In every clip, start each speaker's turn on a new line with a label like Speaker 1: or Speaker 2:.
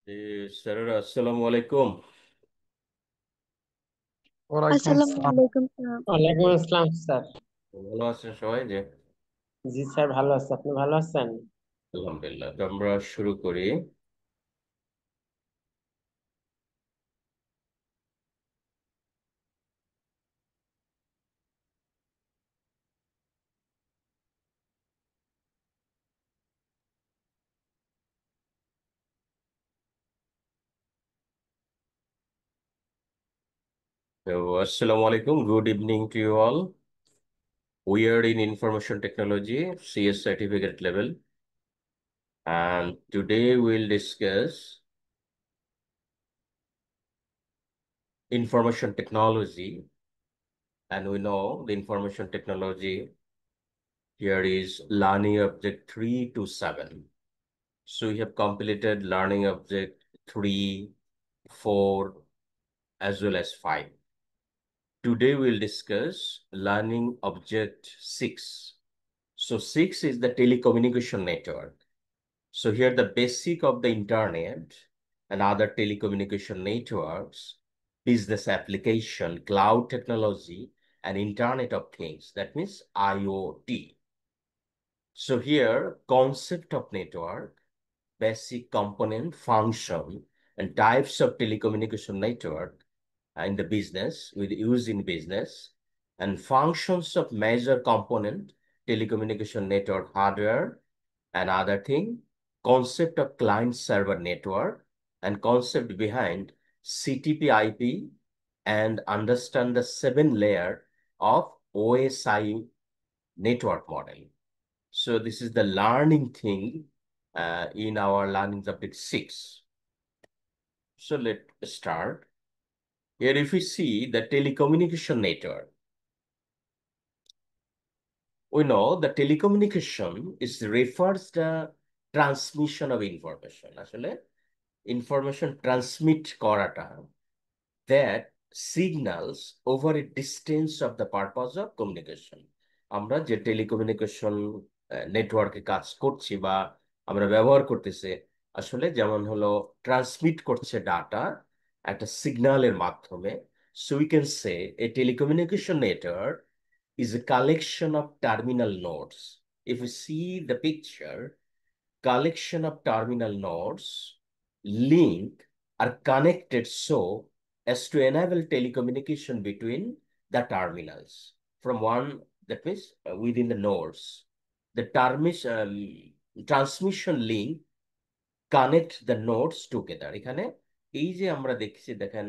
Speaker 1: Sir, আসসালামু আলাইকুম।
Speaker 2: ওয়ালাইকুম
Speaker 3: আসসালামু
Speaker 2: আসসালাম।
Speaker 3: আলাইকুম স্যার।
Speaker 4: ওয়ালাইকুম আসসালাম স্যার।
Speaker 1: ভালো আছেন সবাই? যে
Speaker 4: জি স্যার, ভালো আছে, আপনি ভালো আছেন?
Speaker 1: আলহামদুলিল্লাহ, তো আমরা শুরু করি। তো আসসালামু আলাইকুম, good evening to you all. We are in information technology, CS certificate level, and today we'll discuss information technology. And we know the information technology here is learning object 3 to 7. So we have completed learning object 3, 4, as well as 5. Today we'll discuss learning object 6. So 6 is the telecommunication network. So here the basic of the internet and other telecommunication networks, business application, cloud technology, and Internet of Things. That means IoT. So here concept of network, basic component, function, and types of telecommunication network in the business with use in business, and functions of major component telecommunication network hardware and other thing, concept of client server network and concept behind CTP IP, and understand the 7 layer of OSI network model. So this is the learning thing in our learning subject 6. So let's start. Here if we see the telecommunication network, we know the telecommunication is refers the transmission of information. আসলে information transmit করাটা, that signals over a distance of the purpose of communication. আমরা যে telecommunication নেটওয়ার্কে কাজ করছি বা আমরা ব্যবহার করতেছি, আসলে যেমন হলো ট্রান্সমিট করছে ডাটা একটা সিগন্যালের মাধ্যমে। So we can say A telecommunication network is a collection of terminal nodes. If we see the picture, collection of terminal nodes link are connected so as to enable telecommunication between the terminals from one, that means within the nodes. The transmission link connect the nodes together. এখানে এই যে আমরা দেখছি, দেখেন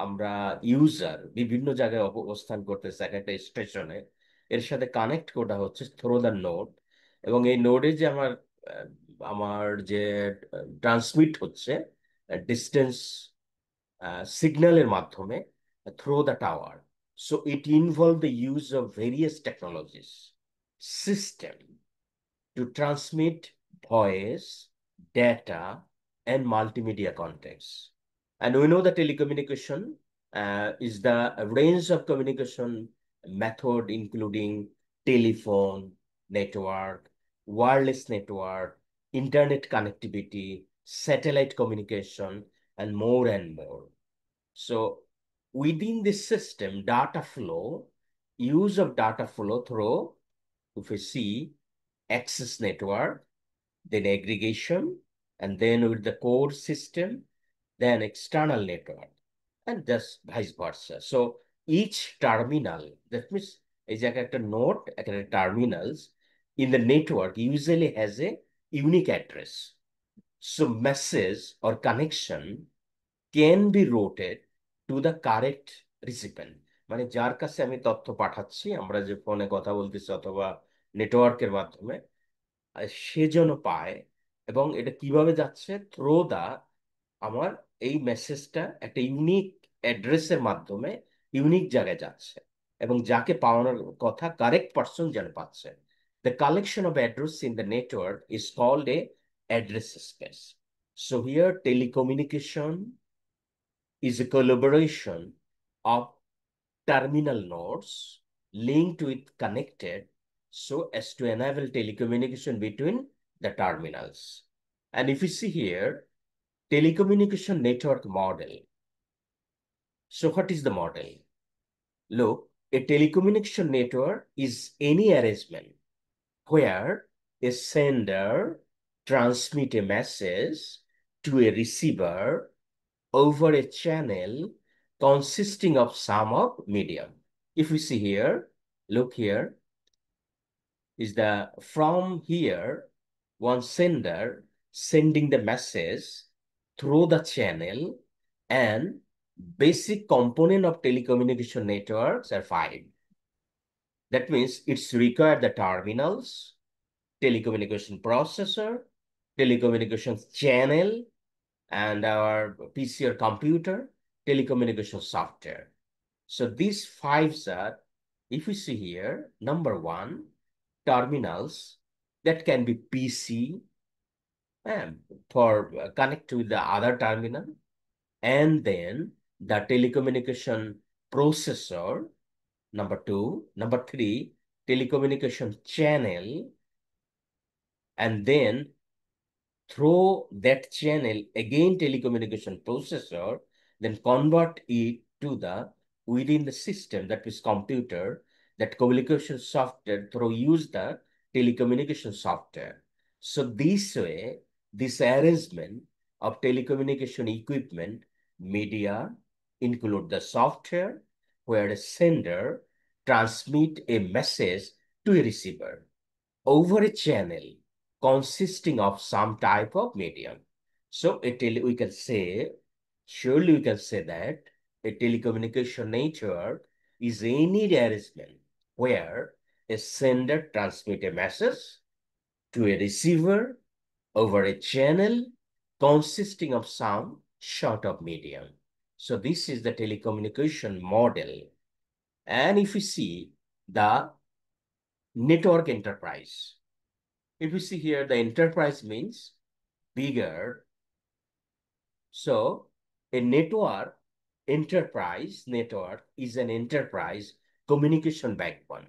Speaker 1: আমরা user বিভিন্ন জায়গায় অবস্থান করতেছে এক একটা স্টেশনে, এর সাথে কানেক্ট করা হচ্ছে থ্রো দ্য নোড। এবং এই নোডে যে আহ, আমার যে ট্রান্সমিট হচ্ছে ডিস্টেন্স সিগন্যালের মাধ্যমে through the tower. So it involve the use of various technologies system to transmit voice, data, and multimedia contents. And we know that telecommunication is the range of communication method including telephone, network, wireless network, internet connectivity, satellite communication, and more. So within this system, data flow, use of data flow through, if we see, access network, then aggregation, and then with the core system, then external network, and just vice versa. So each terminal, that means is like a node, like a terminals in the network usually has a unique address. So message or connection can be routed to the correct recipient. মানে যার কাছে আমি তথ্য পাঠাচ্ছি, আমরা যে ফোনে কথা বলতেছি অথবা নেটওয়ার্কের মাধ্যমে, সে যেন পায়। এবং এটা কিভাবে যাচ্ছে? থ্রো দা আমার এই মেসেজটা একটা ইউনিক অ্যাড্রেসের মাধ্যমে ইউনিক জায়গায় যাচ্ছে, এবং যাকে পাওয়ানোর কথা কারেক্ট পার্সন যেন পাচ্ছে। The collection of address in the network is called a address space. So here telecommunication is a collaboration of terminal nodes linked with connected so as to enable telecommunication between the terminals. And if you see here, telecommunication network model. So what is the model? Look, a telecommunication network is any arrangement where a sender transmit a message to a receiver over a channel consisting of some of medium. If we see here, look here, is the from here, one sender sending the message through the channel, and basic component of telecommunication networks are five. That means it's required the terminals, telecommunication processor, telecommunications channel, and our PC or computer, telecommunication software. So these five are, if we see here, number one, terminals that can be PC for connect with the other terminal, and then the telecommunication processor, number two, number three, telecommunication channel, and then through that channel again telecommunication processor, then convert it to the within the system, that is computer, that communication software through use the telecommunication software. So this way, this arrangement of telecommunication equipment media include the software where a sender transmit a message to a receiver over a channel consisting of some type of medium. So we can say, surely we can say that a telecommunication network is any arrangement where a sender transmit a message to a receiver over a channel consisting of some sort of medium. So this is the telecommunication model. And if we see the network enterprise, if you see here, the enterprise means bigger. So a enterprise network is an enterprise communication backbone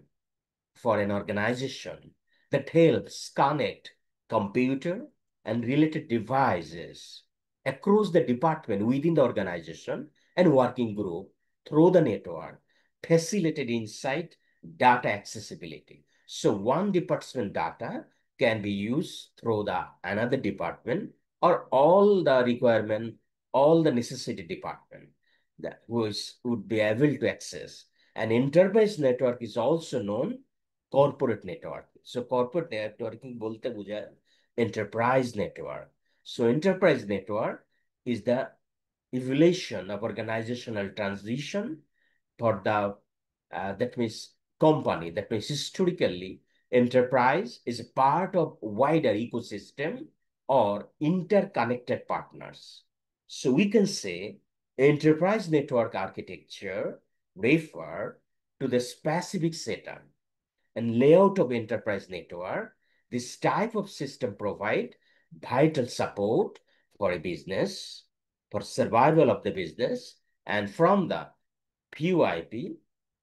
Speaker 1: for an organization that helps connect computer and related devices across the department within the organization and working group through the network, facilitated insight, data accessibility. So one department data can be used through the another department, or all the requirement, all the necessity department that would be able to access. An enterprise network is also known corporate network. So corporate networking bolte বুঝায় enterprise network. So enterprise network is the evaluation of organizational transition for the that means company. That means historically enterprise is a part of wider ecosystem or interconnected partners. So we can say enterprise network architecture refer to the specific setup and layout of enterprise network. This type of system provide vital support for a business, for survival of the business, and from the VoIP,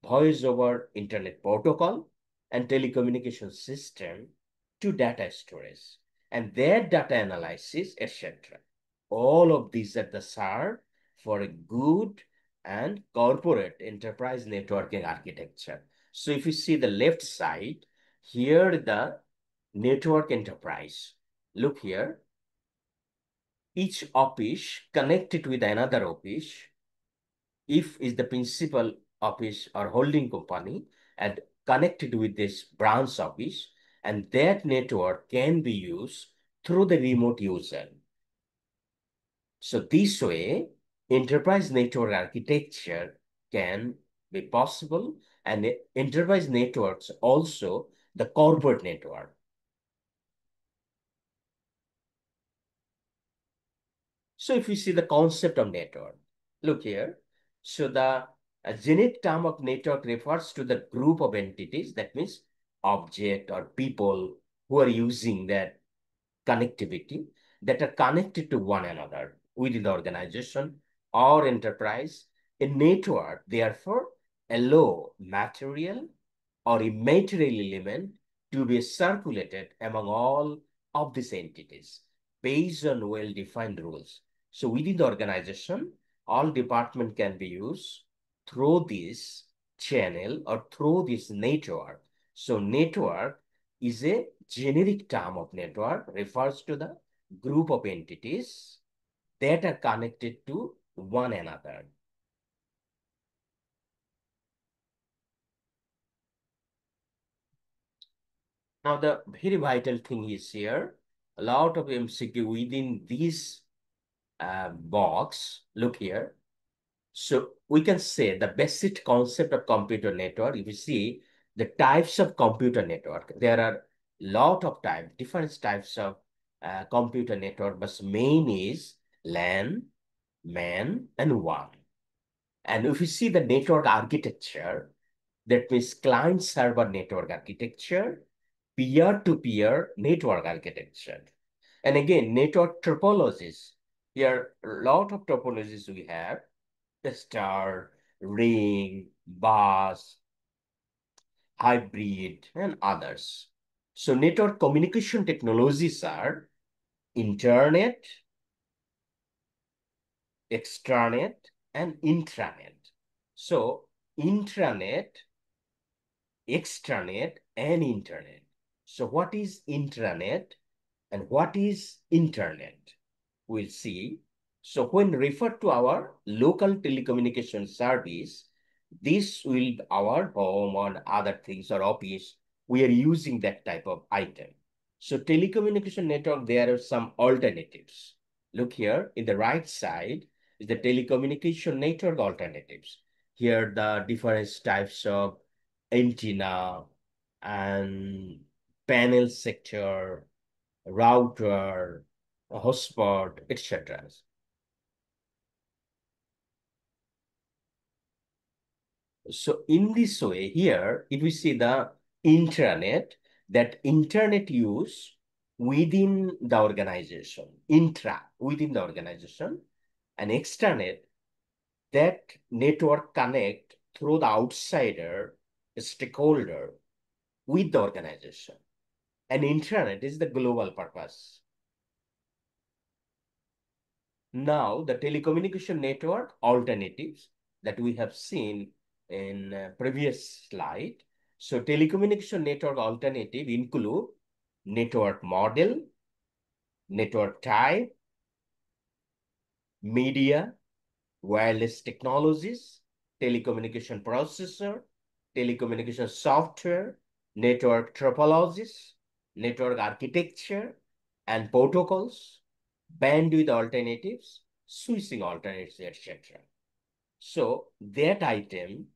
Speaker 1: voice over internet protocol, and telecommunication system to data storage and their data analysis, etc. All of these are the serve for a good and corporate enterprise networking architecture. So if you see the left side, here the network enterprise. Look here, each office connected with another office, if is the principal office or holding company and connected with this branch office, and that network can be used through the remote user. So this way, enterprise network architecture can be possible, and enterprise networks also the corporate network. So if you see the concept of network, look here. So the generic term of network refers to the group of entities, that means object or people who are using that connectivity, that are connected to one another within the organization or enterprise. A network, therefore, allow material or immaterial element to be circulated among all of these entities based on well-defined rules. So within the organization, all department can be used through this channel or through this network. So network is a generic term of network, refers to the group of entities that are connected to one another. Now, the very vital thing is here, a lot of MCQ within this box, look here. So we can say the basic concept of computer network, if you see the types of computer network, there are lot of types, different types of computer network, but main is LAN, MAN, and WAN. And if you see the network architecture, that means client-server network architecture, peer-to-peer network architecture. And again, network topologies. Here, a lot of topologies we have, the star, ring, bus, hybrid, and others. So network communication technologies are internet, extranet, and intranet. So intranet, extranet, and internet. So what is intranet and what is internet? We'll see. So when referred to our local telecommunication service, this will be our home or other things or office. We are using that type of item. So telecommunication network, there are some alternatives. Look here in the right side is the telecommunication network alternatives. Here the different types of antenna and panel sector, router, hotspot, etc. So in this way, here, if we see the intranet, that internet use within the organization, within the organization, and extranet, that network connect through the outsider stakeholder with the organization. And intranet is the global purpose. Now, the telecommunication network alternatives that we have seen in previous slide. So, telecommunication network alternative include network model, network type, media, wireless technologies, telecommunication processor, telecommunication software, network topologies, network architecture and protocols, bandwidth alternatives, switching alternatives, etc. So that item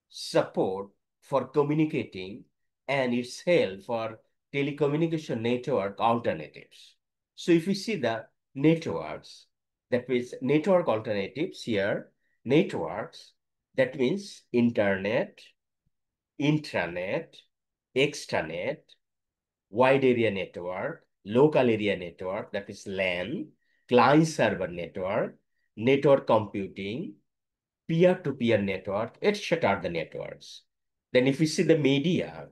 Speaker 1: support for communicating and its help for telecommunication network alternatives. So if you see the networks, that means network alternatives here, networks, that means internet, intranet, extranet, wide area network, local area network, that is LAN, client server network, network computing, peer-to-peer network, etc. are the networks. Then if we see the media,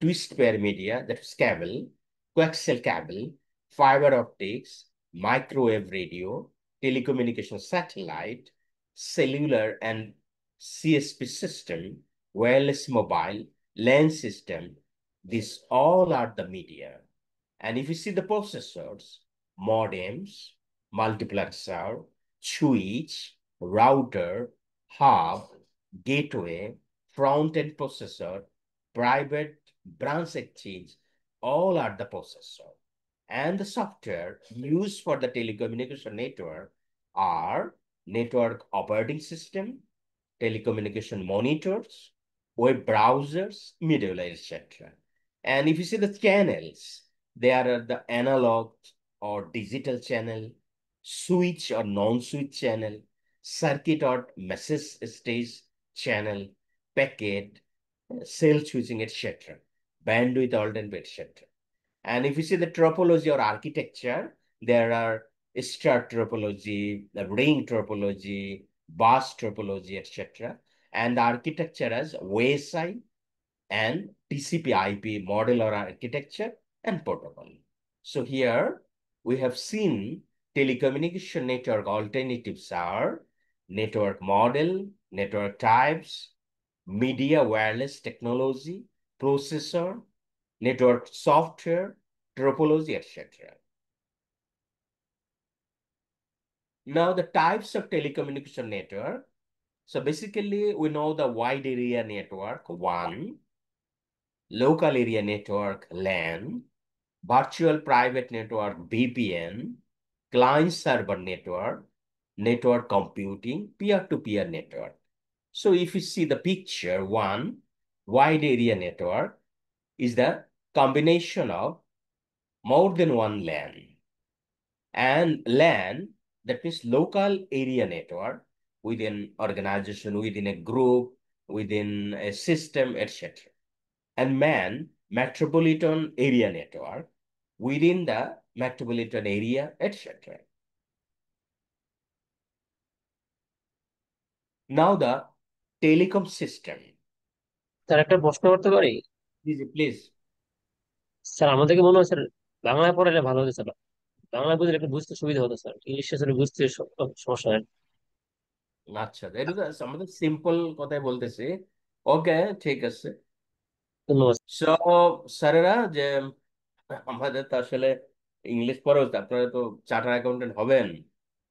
Speaker 1: twist pair media, that is cable, coaxial cable, fiber optics, microwave radio, telecommunication satellite, cellular and CSP system, wireless mobile, LAN system, these all are the media. And if you see the processors, modems, multiplexer, switch, router, hub, gateway, front-end processor, private branch exchange, all are the processor. And the software used for the telecommunication network are network operating system, telecommunication monitors, web browsers, middleware, etc. And if you see the channels, there are the analog or digital channel, switch or non-switch channel, circuit or message stage channel, packet, cell switching, etc. Bandwidth alternative, etc. And if you see the topology or architecture, there are star topology, the ring topology, bus topology, etc. And the architecture as WSI and TCP/IP modular architecture and protocol. So here we have seen telecommunication network alternatives are network model, network types, media wireless technology, processor, network software, topology, etc. Now, the types of telecommunication network. So basically, we know the wide area network, one, local area network, LAN, virtual private network, VPN, client server network, network computing, peer-to-peer network. So if you see the picture, one, wide area network is the combination of more than one LAN. And LAN, that means local area network within organization, within a group, within a system, etc. And MAN, metropolitan area network within the metropolitan area, etc. Now the telecom system.
Speaker 4: Sir একটা প্রশ্ন করতে পারি?
Speaker 1: Please.
Speaker 4: Sir আমাদেরকে মনে হয় sir বাংলায় পড়ালে ভালো হতো স্যার। বাংলা বুঝলে একটু বুঝতে সুবিধা হতো স্যার, ইংলিশে স্যার বুঝতে সমস্যা হয়।
Speaker 1: আচ্ছা, এটা তো আমাদের সিম্পল কথাই বলতেছি। ওকে, ঠিক আছে।
Speaker 4: ধন্যবাদ।
Speaker 1: সো স্যারেরা, যে আমাদের তো আসলে ইংলিশ পড়েও তো আপনারা তো চার্টার অ্যাকাউন্টেন্ট হবেন,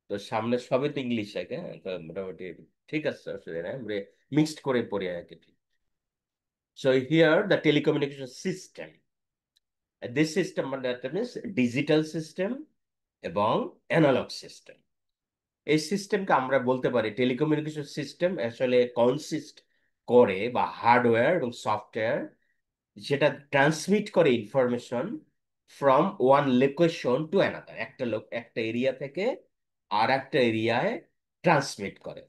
Speaker 1: তো সামনে সবই তো ইংলিশ থাকে, হ্যাঁ? তো মোটামুটি ঠিক আছে, অসুবিধা নেই, মিক্সড করে পড়ি আর কি। So here the telecommunication system, this system মানে মিনস ডিজিটাল সিস্টেম এবং অ্যানালগ সিস্টেম। এই সিস্টেমকে আমরা বলতে পারি, টেলিকমিউনিকেশন সিস্টেম আসলে কনসিস্ট করে বা হার্ডওয়্যার এবং সফটওয়্যার, যেটা ট্রান্সমিট করে information from one location to another, একটা লোক একটা এরিয়া থেকে আর একটা এরিয়ায় ট্রান্সমিট করে।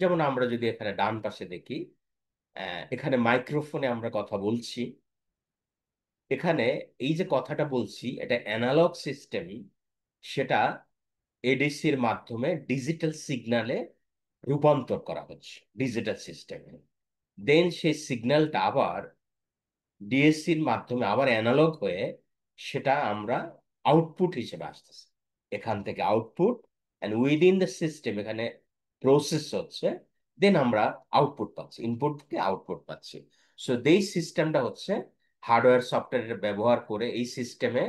Speaker 1: যেমন আমরা যদি এখানে ডান পাশে দেখি, এখানে মাইক্রোফোনে আমরা কথা বলছি, এখানে এই যে কথাটা বলছি এটা অ্যানালগ সিস্টেম, সেটা এডিসির মাধ্যমে ডিজিটাল সিগন্যালে রূপান্তর করা হচ্ছে ডিজিটাল সিস্টেমে। দেন সেই সিগন্যালটা আবার ডিএসসির মাধ্যমে আবার অ্যানালগ হয়ে সেটা আমরা আউটপুট হিসেবে আসতেছে। এখান থেকে output, and within the system এখানে প্রসেস হচ্ছে, দেন আমরা আউটপুট পাচ্ছি, ইনপুট থেকে আউটপুট পাচ্ছি। সো এই সিস্টেমটা হচ্ছে হার্ডওয়্যার সফটওয়্যার ব্যবহার করে এই সিস্টেমে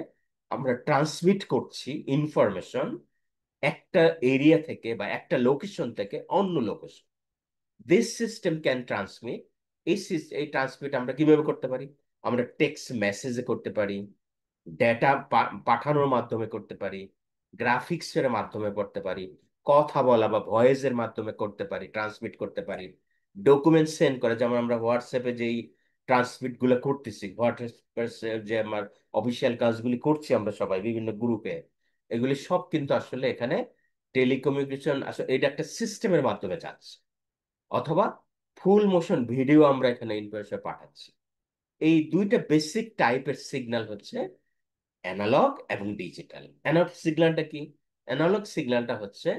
Speaker 1: আমরা ট্রান্সমিট করছি ইনফরমেশন একটা এরিয়া থেকে বা একটা লোকেশন থেকে অন্য location. This system can transmit, এই ট্রান্সমিট আমরা কিভাবে করতে পারি? আমরা টেক্সট মেসেজে করতে পারি, ডেটা পাঠানোর মাধ্যমে করতে পারি, গ্রাফিক্স এর মাধ্যমে করতে পারি, কথা বলা বা ভয়েস এর মাধ্যমে করতে পারি, ট্রান্সমিট করতে পারি, ডকুমেন্ট সেন্ড করে, যেমন আমরা হোয়াটসঅ্যাপে যেই ট্রান্সমিট গুলো করতেছি, হোয়াটসঅ্যাপ যে আমার অফিসিয়াল কাজগুলি করছি আমরা সবাই বিভিন্ন গ্রুপে, এগুলি সব কিন্তু আসলে এখানে টেলিকমিউনিকেশন, আসলে এটা একটা সিস্টেমের মাধ্যমে যাচ্ছে। অথবা ফুল মোশন ভিডিও আমরা এখানে ইনফরমেশন পাঠাচ্ছি। এই দুইটা বেসিক টাইপের সিগন্যাল হচ্ছে অ্যানালগ এবং ডিজিটাল। অ্যানালগ সিগন্যালটা কি? অ্যানালগ সিগন্যালটা হচ্ছে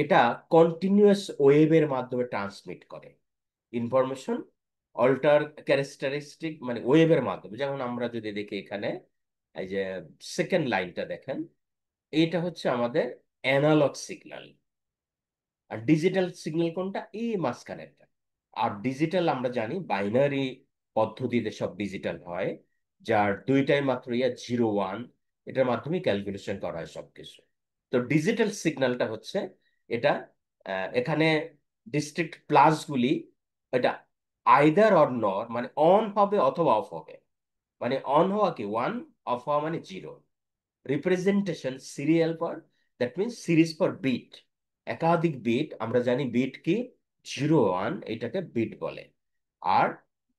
Speaker 1: এটা কন্টিনিউয়াস ওয়েভের মাধ্যমে ট্রান্সমিট করে ইনফরমেশন, অল্টার ক্যারেক্টারিস্টিক মানে ওয়েভের মাধ্যমে। যেমন আমরা যদি দেখি এখানে এই যে সেকেন্ড লাইনটা দেখেন, এটা হচ্ছে আমাদের অ্যানালগ সিগন্যাল। আর ডিজিটাল সিগন্যাল কোনটা? এই মাঝখানেরটা। আর ডিজিটাল আমরা জানি বাইনারি পদ্ধতিতে সব ডিজিটাল হয়, যার দুইটাই মাত্র জিরো ওয়ান, এটার মাধ্যমে ক্যালকুলেশন করা হয় সবকিছু। তো ডিজিটাল সিগন্যালটা হচ্ছে এটা, এখানে ডিস্ট্রিক্ট প্লাস গুলি, এটা আইদার অর নর মানে অন হবে অথবা অফ হবে। মানে অন হওয়া কি ওয়ান, অফ হওয়া মানে জিরো। রিপ্রেজেন্টেশন সিরিয়াল পর, দ্যাট মিনস সিরিজ পর বিট, একাধিক বিট, আমরা জানি বিট কি, জিরো ওয়ান, এটাকে বিট বলে। আর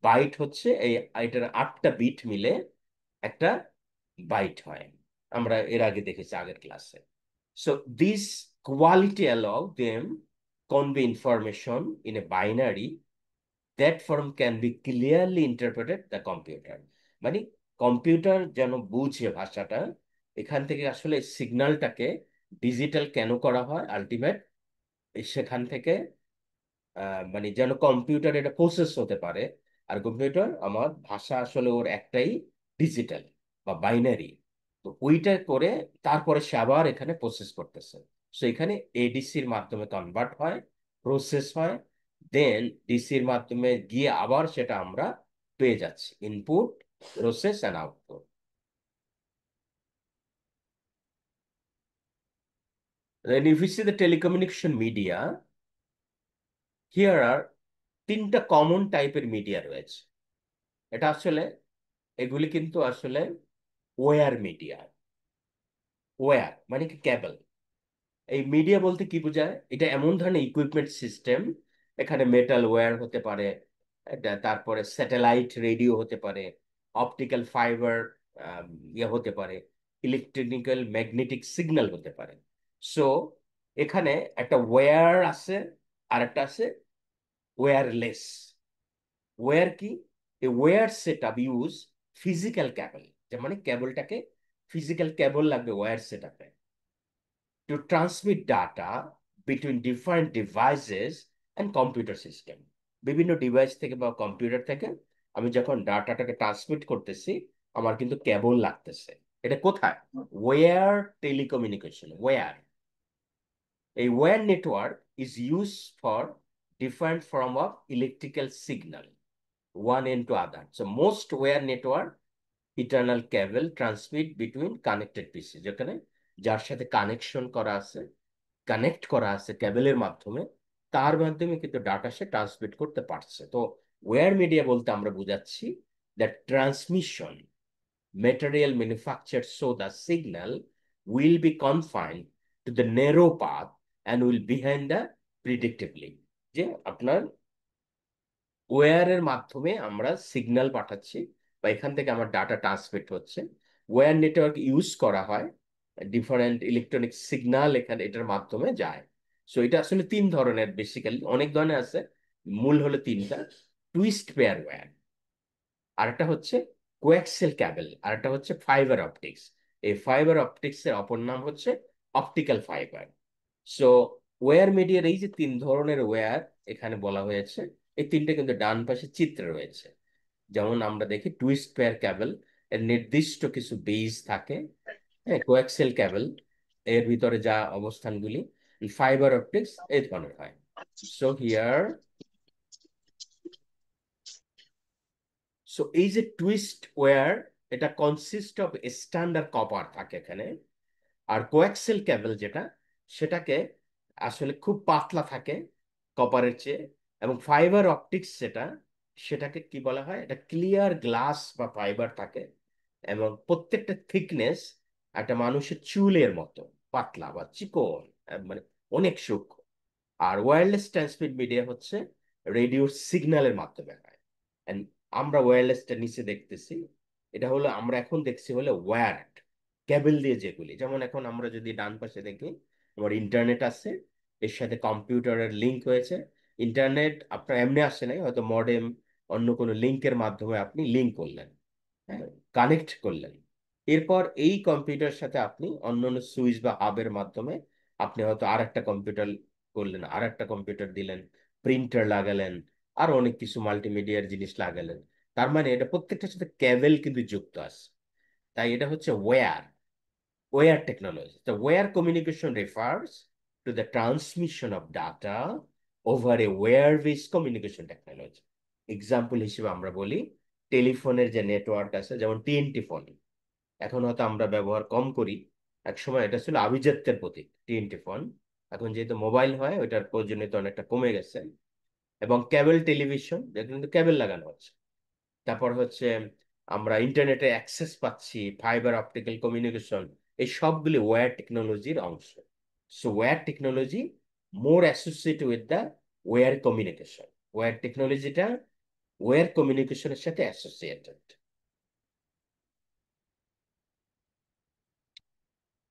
Speaker 1: বাইট হচ্ছে এই, এটার 8টা বিট মিলে একটা বাইট হয়, আমরা এর আগে দেখেছি আগের ক্লাসে। So this quality allow them convey information in a binary, that form can be clearly interpreted the computer। মানে কম্পিউটার যেন বুঝে ভাষাটা, এখান থেকে আসলে সিগন্যালটাকে ডিজিটাল কেন করা হয় আলটিমেট, সেখান থেকে মানে যেন কম্পিউটার এটা প্রসেস হতে পারে। আর কম্পিউটার আমার ভাষা আসলে ওর একটাই, ডিজিটাল বা বাইনারি। তো ওইটা করে তারপরে সে আবার এখানে প্রসেস করতেছে। সো এখানে এডিসির মাধ্যমে কনভার্ট হয়, প্রসেস হয়, দেন ডিসির মাধ্যমে গিয়ে আবার সেটা আমরা পেয়ে যাচ্ছি, input, process and output. Then if you see the telecommunication media, here are তিনটা কমন টাইপের মিডিয়া রয়েছে। এটা আসলে, এগুলি কিন্তু আসলে ওয়্যার মিডিয়া। ওয়্যার মানে কি, কেবল। এই মিডিয়া বলতে কি বোঝায়, এটা এমন ধরনের ইকুইপমেন্ট সিস্টেম, এখানে মেটাল ওয়্যার হতে পারে, তারপরে স্যাটেলাইট রেডিও হতে পারে, অপটিক্যাল ফাইবার ইয়ে হতে পারে, ইলেকট্রিক্যাল ম্যাগনেটিক সিগন্যাল হতে পারে। সো এখানে একটা ওয়্যার আছে, আর একটা আছে ওয়্যারলেস। ওয়্যার কি? A wire set up use physical cable, যে মানে কেবলটাকে, ফিজিক্যাল কেবল লাগবে ওয়্যার সেট আপে, to transmit data between different devices and computer system। বিভিন্ন ডিভাইস থেকে বা কম্পিউটার থেকে আমি যখন ডাটাটাকে ট্রান্সমিট করতেছি, আমার কিন্তু কেবল লাগতেছে। এটা কোথায়? Wire telecommunication, wire. এই wire network is use for different form of electrical signal one end to other. So most wire network eternal cable transmit between connected PC, যেখানে যার সাথে কানেকশন করা আছে, কানেক্ট করা আছে ক্যাবেলের মাধ্যমে, তার মাধ্যমে কিন্তু ডাটা সে ট্রান্সমিট করতে পারছে। তো ওয়্যার মিডিয়া বলতে আমরা বুঝাচ্ছি that transmission material manufactured so the signal will be confined to the narrow path and will behind the predictably, যে আপনার ওয়্যারের মাধ্যমে আমরা সিগন্যাল পাঠাচ্ছি, বা এখান থেকে আমার ডাটা ট্রান্সমিট হচ্ছে। ওয়্যার নেটওয়ার্ক ইউজ করা হয়, ডিফারেন্ট ইলেকট্রনিক সিগন্যাল এখানে এটার মাধ্যমে যায়। সো এটা আসলে তিন ধরনের, বেসিক্যালি অনেক ধরনের আছে, মূল হলো তিনটা। টুইস্ট পেয়ার ওয়্যার, আরেকটা হচ্ছে কোয়াক্সেল ক্যাবেল, আরেকটা হচ্ছে ফাইবার অপটিক্স। এই ফাইবার অপটিক্স এর অপর নাম হচ্ছে অপটিক্যাল ফাইবার। সো ওয়্যার মিডিয়ার এই যে তিন ধরনের ওয়্যার এখানে বলা হয়েছে, এই তিনটে কিন্তু ডান পাশে চিত্রে রয়েছে। যেমন আমরা দেখি টুইস্ট পেয়ার ক্যাবেল, এর নির্দিষ্ট কিছু বেইজ থাকে। হ্যাঁ, কোয়াক্সেল ক্যাবেল এর ভিতরে যা অবস্থানগুলি, ফাইবার অপটিক্স এই ধরনের হয়। সো হিয়ার, সো এই যে টুইস্ট ওয়্যার, এটা কনসিস্ট অফ স্ট্যান্ডার্ড কপার থাকে এখানে। আর কোয়াক্সেল ক্যাবেল যেটা, সেটাকে আসলে খুব পাতলা থাকে কপারের চেয়ে। এবং ফাইবার অপটিক্স যেটা, সেটাকে কি বলা হয়, এটা ক্লিয়ার গ্লাস বা ফাইবার থাকে, এবং প্রত্যেকটা থিকনেস একটা মানুষের চুলের মতো পাতলা বা চিকন, মানে অনেক সূক্ষ্ম। আর ওয়্যারলেস ট্রান্সমিট মিডিয়া হচ্ছে রেডিওর সিগন্যালের মাধ্যমে হয়। And আমরা ওয়্যারলেসটা নিচে দেখতেছি, এটা হলো, আমরা এখন দেখছি হলো ওয়্যার্ড কেবল দিয়ে, যেগুলি যেমন এখন আমরা যদি ডান পাশে দেখি, আমার ইন্টারনেট আছে, এর সাথে কম্পিউটারের লিংক হয়েছে। ইন্টারনেট আপনার এমনি আসে নাই, হয়তো মডেম অন্য কোনো লিংকের মাধ্যমে আপনি লিংক করলেন, হ্যাঁ, কানেক্ট করলেন। এরপর এই কম্পিউটার সাথে আপনি অন্য অন্য সুইচ বা হাবের মাধ্যমে আপনি হয়তো আর একটা কম্পিউটার করলেন, আর একটা কম্পিউটার দিলেন, প্রিন্টার লাগালেন, আর অনেক কিছু মাল্টিমিডিয়ার জিনিস লাগালেন। তার মানে এটা প্রত্যেকটার সাথে কেবল কিন্তু যুক্ত আছে। তাই এটা হচ্ছে ওয়্যার, ওয়্যার টেকনোলজি। তো wire communication refers to the transmission of data over a wire base communication technology. Example হিসেবে আমরা বলি, টেলিফোনের যে নেটওয়ার্ক আছে, যেমন টিএনটি ফোন, এখন হয়তো আমরা ব্যবহার কম করি, একসময় এটা ছিল আভিজাত্যের প্রতীক টিএনটি ফোন। এখন যেহেতু মোবাইল হয়, ওইটার প্রয়োজনীয়তা অনেকটা কমে গেছে। এবং কেবল টেলিভিশন, যেটা কিন্তু কেবল লাগানো হচ্ছে। তারপর হচ্ছে আমরা ইন্টারনেটে অ্যাক্সেস পাচ্ছি, ফাইবার অপটিক্যাল কমিউনিকেশন, এই সবগুলি ওয়্যার টেকনোলজির অংশ। So wire technology more associated with the wire communication. Wire টেকনোলজিটা ওয়্যার কমিউনিকেশনের সাথে অ্যাসোসিয়েটেড।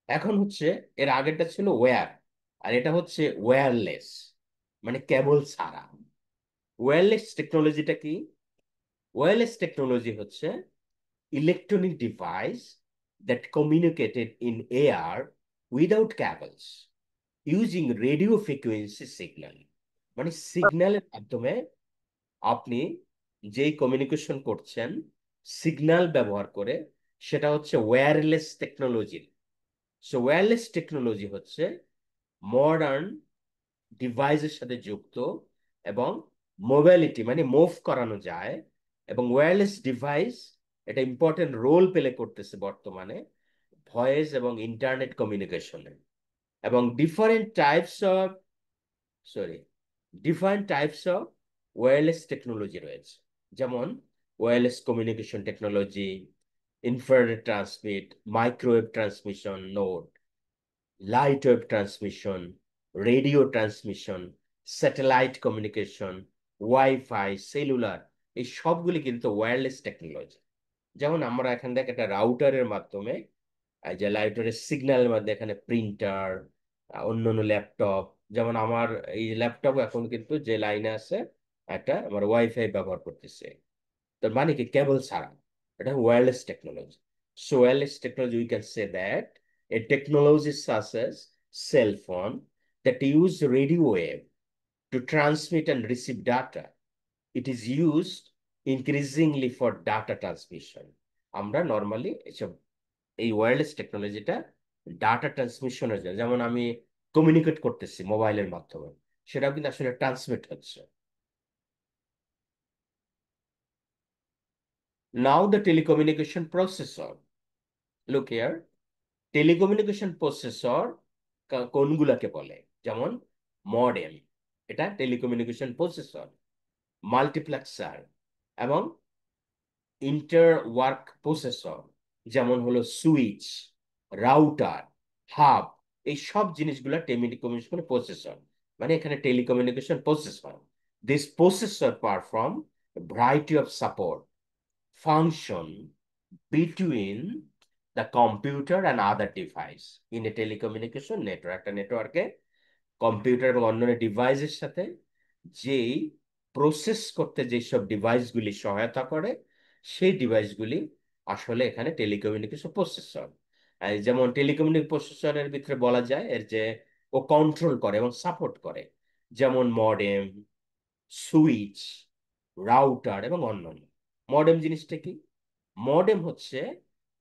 Speaker 1: এখন হচ্ছে, এর আগেরটা ছিল ওয়্যার, আর এটা হচ্ছে ওয়্যারলেস, মানে কেবল ছাড়া। ওয়্যারলেস টেকনোলজিটা কি? ওয়্যারলেস টেকনোলজি হচ্ছে electronic device that communicated in air without cables using radio frequency signal। মানে সিগন্যালের মাধ্যমে আপনি যেই কমিউনিকেশন করছেন, সিগন্যাল ব্যবহার করে, সেটা হচ্ছে wireless technology. So wireless technology হচ্ছে মডার্ন ডিভাইসের সাথে যুক্ত এবং মোবাইলিটি মানে মুভ করানো যায়, এবং ওয়্যারলেস ডিভাইস এটা ইম্পর্টেন্ট রোল প্লে করতেছে বর্তমানে ভয়েস এবং ইন্টারনেট কমিউনিকেশনে। এবং sorry different types of wireless technology রয়েছে, যেমন wireless communication technology, infrared transmit, microwave transmission node, light wave transmission, radio transmission, satellite communication, wifi, cellular, এই সবগুলি কিন্তু ওয়্যারলেস টেকনোলজি। যেমন আমরা এখান থেকে একটা রাউটারের মাধ্যমে, এই যে রাউটারের সিগন্যালের মাধ্যমে এখানে প্রিন্টার, অন্য অন্য ল্যাপটপ, যেমন আমার এই ল্যাপটপ এখন কিন্তু যে লাইনে আছে একটা আমার ওয়াইফাই ব্যবহার করতেছে, তার মানে কি কেবল ছাড়া, এটা wireless technology. So wireless technology we can say that a technology such as cell phone that use radio wave to transmit and receive data. It is used increasingly for data transmission. আমরা normally এসব এই wireless টেকনোলজিটা data ট্রান্সমিশনের জন্য, যেমন আমি communicate করতেছি মোবাইলের মাধ্যমে, সেটাও কিন্তু আসলে ট্রান্সমিট হচ্ছে। Now the telecommunication processor, look here, telecommunication processor কোনগুলাকে বলে? যেমন মডেম, এটা টেলিকমিউনিকেশন প্রসেসর, মাল্টিপ্লেক্সার এবং ইন্টার ওয়ার্ক প্রসেসর, যেমন হলো সুইচ, রাউটার, হাব, এই সব জিনিসগুলো টেলিকমিউনিকেশন প্রসেসর, মানে এখানে telecommunication processor. This processor perform variety of support function between the computer and other device in a telecommunication network। একটা নেটওয়ার্কে কম্পিউটার এবং অন্যান্য ডিভাইসের সাথে যেই প্রসেস করতে যেসব ডিভাইসগুলি সহায়তা করে, সেই ডিভাইসগুলি আসলে এখানে টেলিকমিউনিকেশন প্রসেসর। যেমন টেলিকমিউনিকেশন প্রসেসরের ভিতরে বলা যায় এর যে ও কন্ট্রোল করে এবং সাপোর্ট করে, যেমন মডেম, সুইচ, রাউটার এবং অন্যান্য। মডেম জিনিসটা কি? মডেম হচ্ছে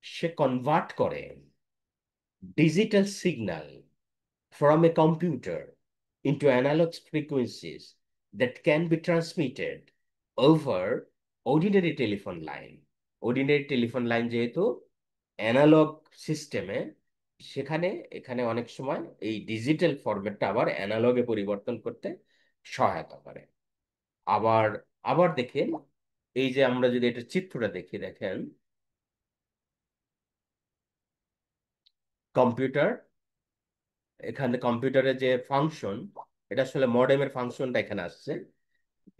Speaker 1: সে কনভার্ট করে digital signal from a computer into analog frequencies that can be transmitted over ordinary telephone line। Ordinary telephone line যেহেতু অ্যানালগ সিস্টেমে, সেখানে এখানে অনেক সময় এই ডিজিটাল ফরম্যাটটা আবার অ্যানালগে পরিবর্তন করতে সহায়তা করে। আবার আবার দেখেন, এই যে আমরা যদি এটা চিত্রটা দেখি, দেখেন কম্পিউটার, এখানে কম্পিউটারের যে ফাংশন, এটা আসলে মডেমের ফাংশনটা এখানে আসছে।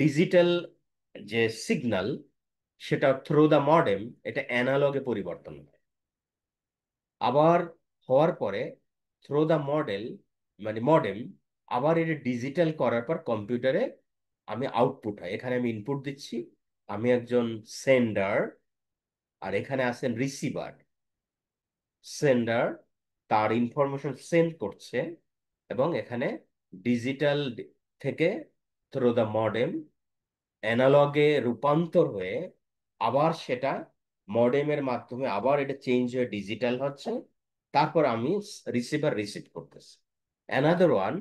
Speaker 1: ডিজিটাল যে সিগন্যাল সেটা থ্রু দা মডেম এটা অ্যানালগে পরিবর্তন হয়, আবার হওয়ার পরে থ্রু দা মডেল মানে মডেম আবার এটা ডিজিটাল করার পর কম্পিউটারে আমি আউটপুট হয়, এখানে আমি ইনপুট দিচ্ছি, আমি একজন সেন্ডার, আর এখানে আছেন রিসিভার। সেন্ডার তার ইনফরমেশন সেন্ড করছে, এবং এখানে ডিজিটাল থেকে থ্রু দা মডেম অ্যানালগে রূপান্তর হয়ে আবার সেটা মডেমের মাধ্যমে আবার এটা চেঞ্জ হয়ে ডিজিটাল হচ্ছে, তারপর আমি রিসিভার রিসিভ করতেছি। অ্যানাদার ওয়ান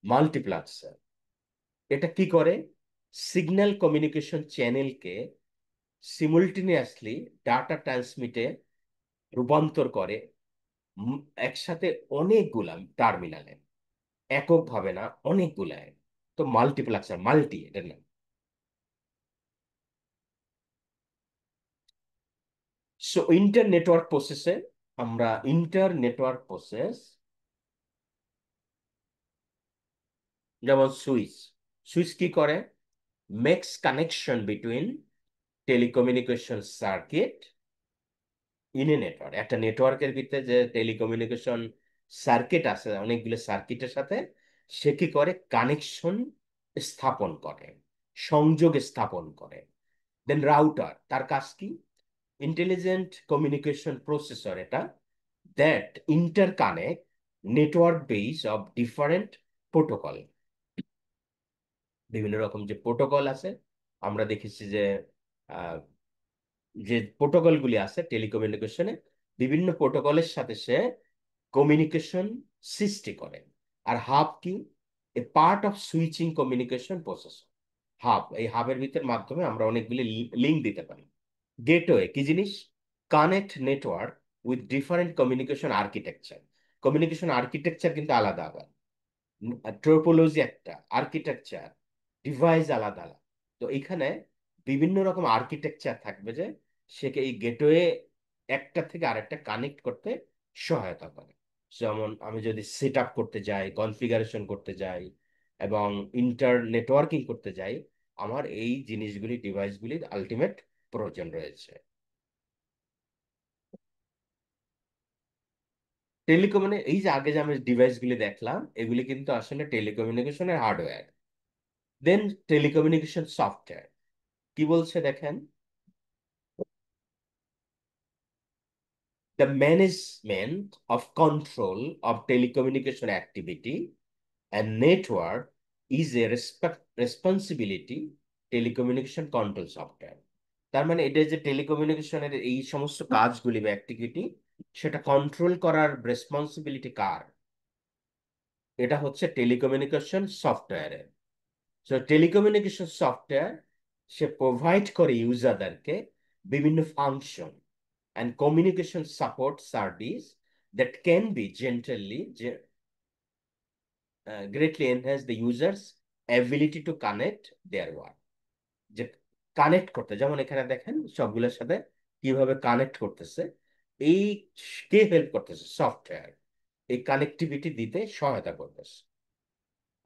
Speaker 1: মাল্টিপ্লেক্সার, এটা কি করে? সিগন্যাল কমিউনিকেশন চ্যানেলকে সিমুলটেনিয়াসলি ডাটা ট্রান্সমিটে রূপান্তর করে উম, একসাথে অনেকগুলা টার্মিনালে, এককভাবে না, অনেকগুলা। তো মাল্টিপ্লেক্সার, মাল্টি এটার নাম। সো ইন্টার নেটওয়ার্ক প্রসেসে আমরা ইন্টার নেটওয়ার্ক প্রসেস, যেমন সুইচ, সুইচ কি করে? Makes connection between telecommunication circuit in a network. একটা নেটওয়ার্কের ভিতরে যে টেলিকমিউনিকেশন সার্কিট আছে, অনেকগুলো সার্কিটের সাথে সে কি করে? কানেকশন স্থাপন করে, সংযোগ স্থাপন করে। দেন রাউটার, তার কাজ কি? ইন্টেলিজেন্ট কমিউনিকেশন প্রসেসর এটা, that interconnect network base of different protocol. বিভিন্ন রকম যে প্রোটোকল আছে, আমরা দেখেছি যে যে প্রোটোকলগুলি আছে টেলিকমিউনিকেশনে, বিভিন্ন প্রোটোকলের সাথে সে কমিউনিকেশন সৃষ্টি করে। আর হাব কি? A part of switching communication process. Hub, এই হাবের ভিতর মাধ্যমে আমরা অনেকগুলি লিঙ্ক দিতে পারি। গেটওয়ে কি জিনিস? Connect network with different communication architecture. Communication architecture কিন্তু আলাদা আলাদা, ট্রোপোলজি একটা, আর্কিটেকচার, ডিভাইস আলাদা আলাদা। তো এখানে বিভিন্ন রকম আর্কিটেকচার থাকবে যে সেকে এই গেটওয়ে একটা থেকে আরেকটা কানেক্ট করতে সহায়তা করে। যেমন আমি যদি সেট আপ করতে যাই, কনফিগারেশন করতে যাই এবং ইন্টার নেটওয়ার্কিং করতে যাই, আমার এই জিনিসগুলি, ডিভাইসগুলির আলটিমেট প্রয়োজন রয়েছে। টেলিকমিউনি এই যে আগে যে আমি ডিভাইসগুলি দেখলাম, এগুলি কিন্তু আসলে টেলিকমিউনিকেশনের হার্ডওয়্যার। দেন টেলিকমিউনিকেশন সফটওয়্যার কি বলছে দেখেন, the management of control of telecommunication activity and network is a responsibility telecommunication control software। তার মানে এটা যে টেলিকমিউনিকেশনের এই সমস্ত কাজগুলি বা অ্যাক্টিভিটি, সেটা কন্ট্রোল করার রেসপন্সিবিলিটি কার? এটা হচ্ছে টেলিকমিউনিকেশন সফটওয়্যারের। সো টেলিকমিউনিকেশন সফটওয়্যার সে প্রোভাইড করে ইউজারদেরকে বিভিন্ন function and communication support service that can be greatly enhance the user's ability to connect their work। যে কানেক্ট করতে, যেমন এখানে দেখেন সবগুলোর সাথে কিভাবে কানেক্ট করতেছে, এই কে হেল্প করতেছে? সফটওয়্যার এই কানেক্টিভিটি দিতে সহায়তা করতেছে।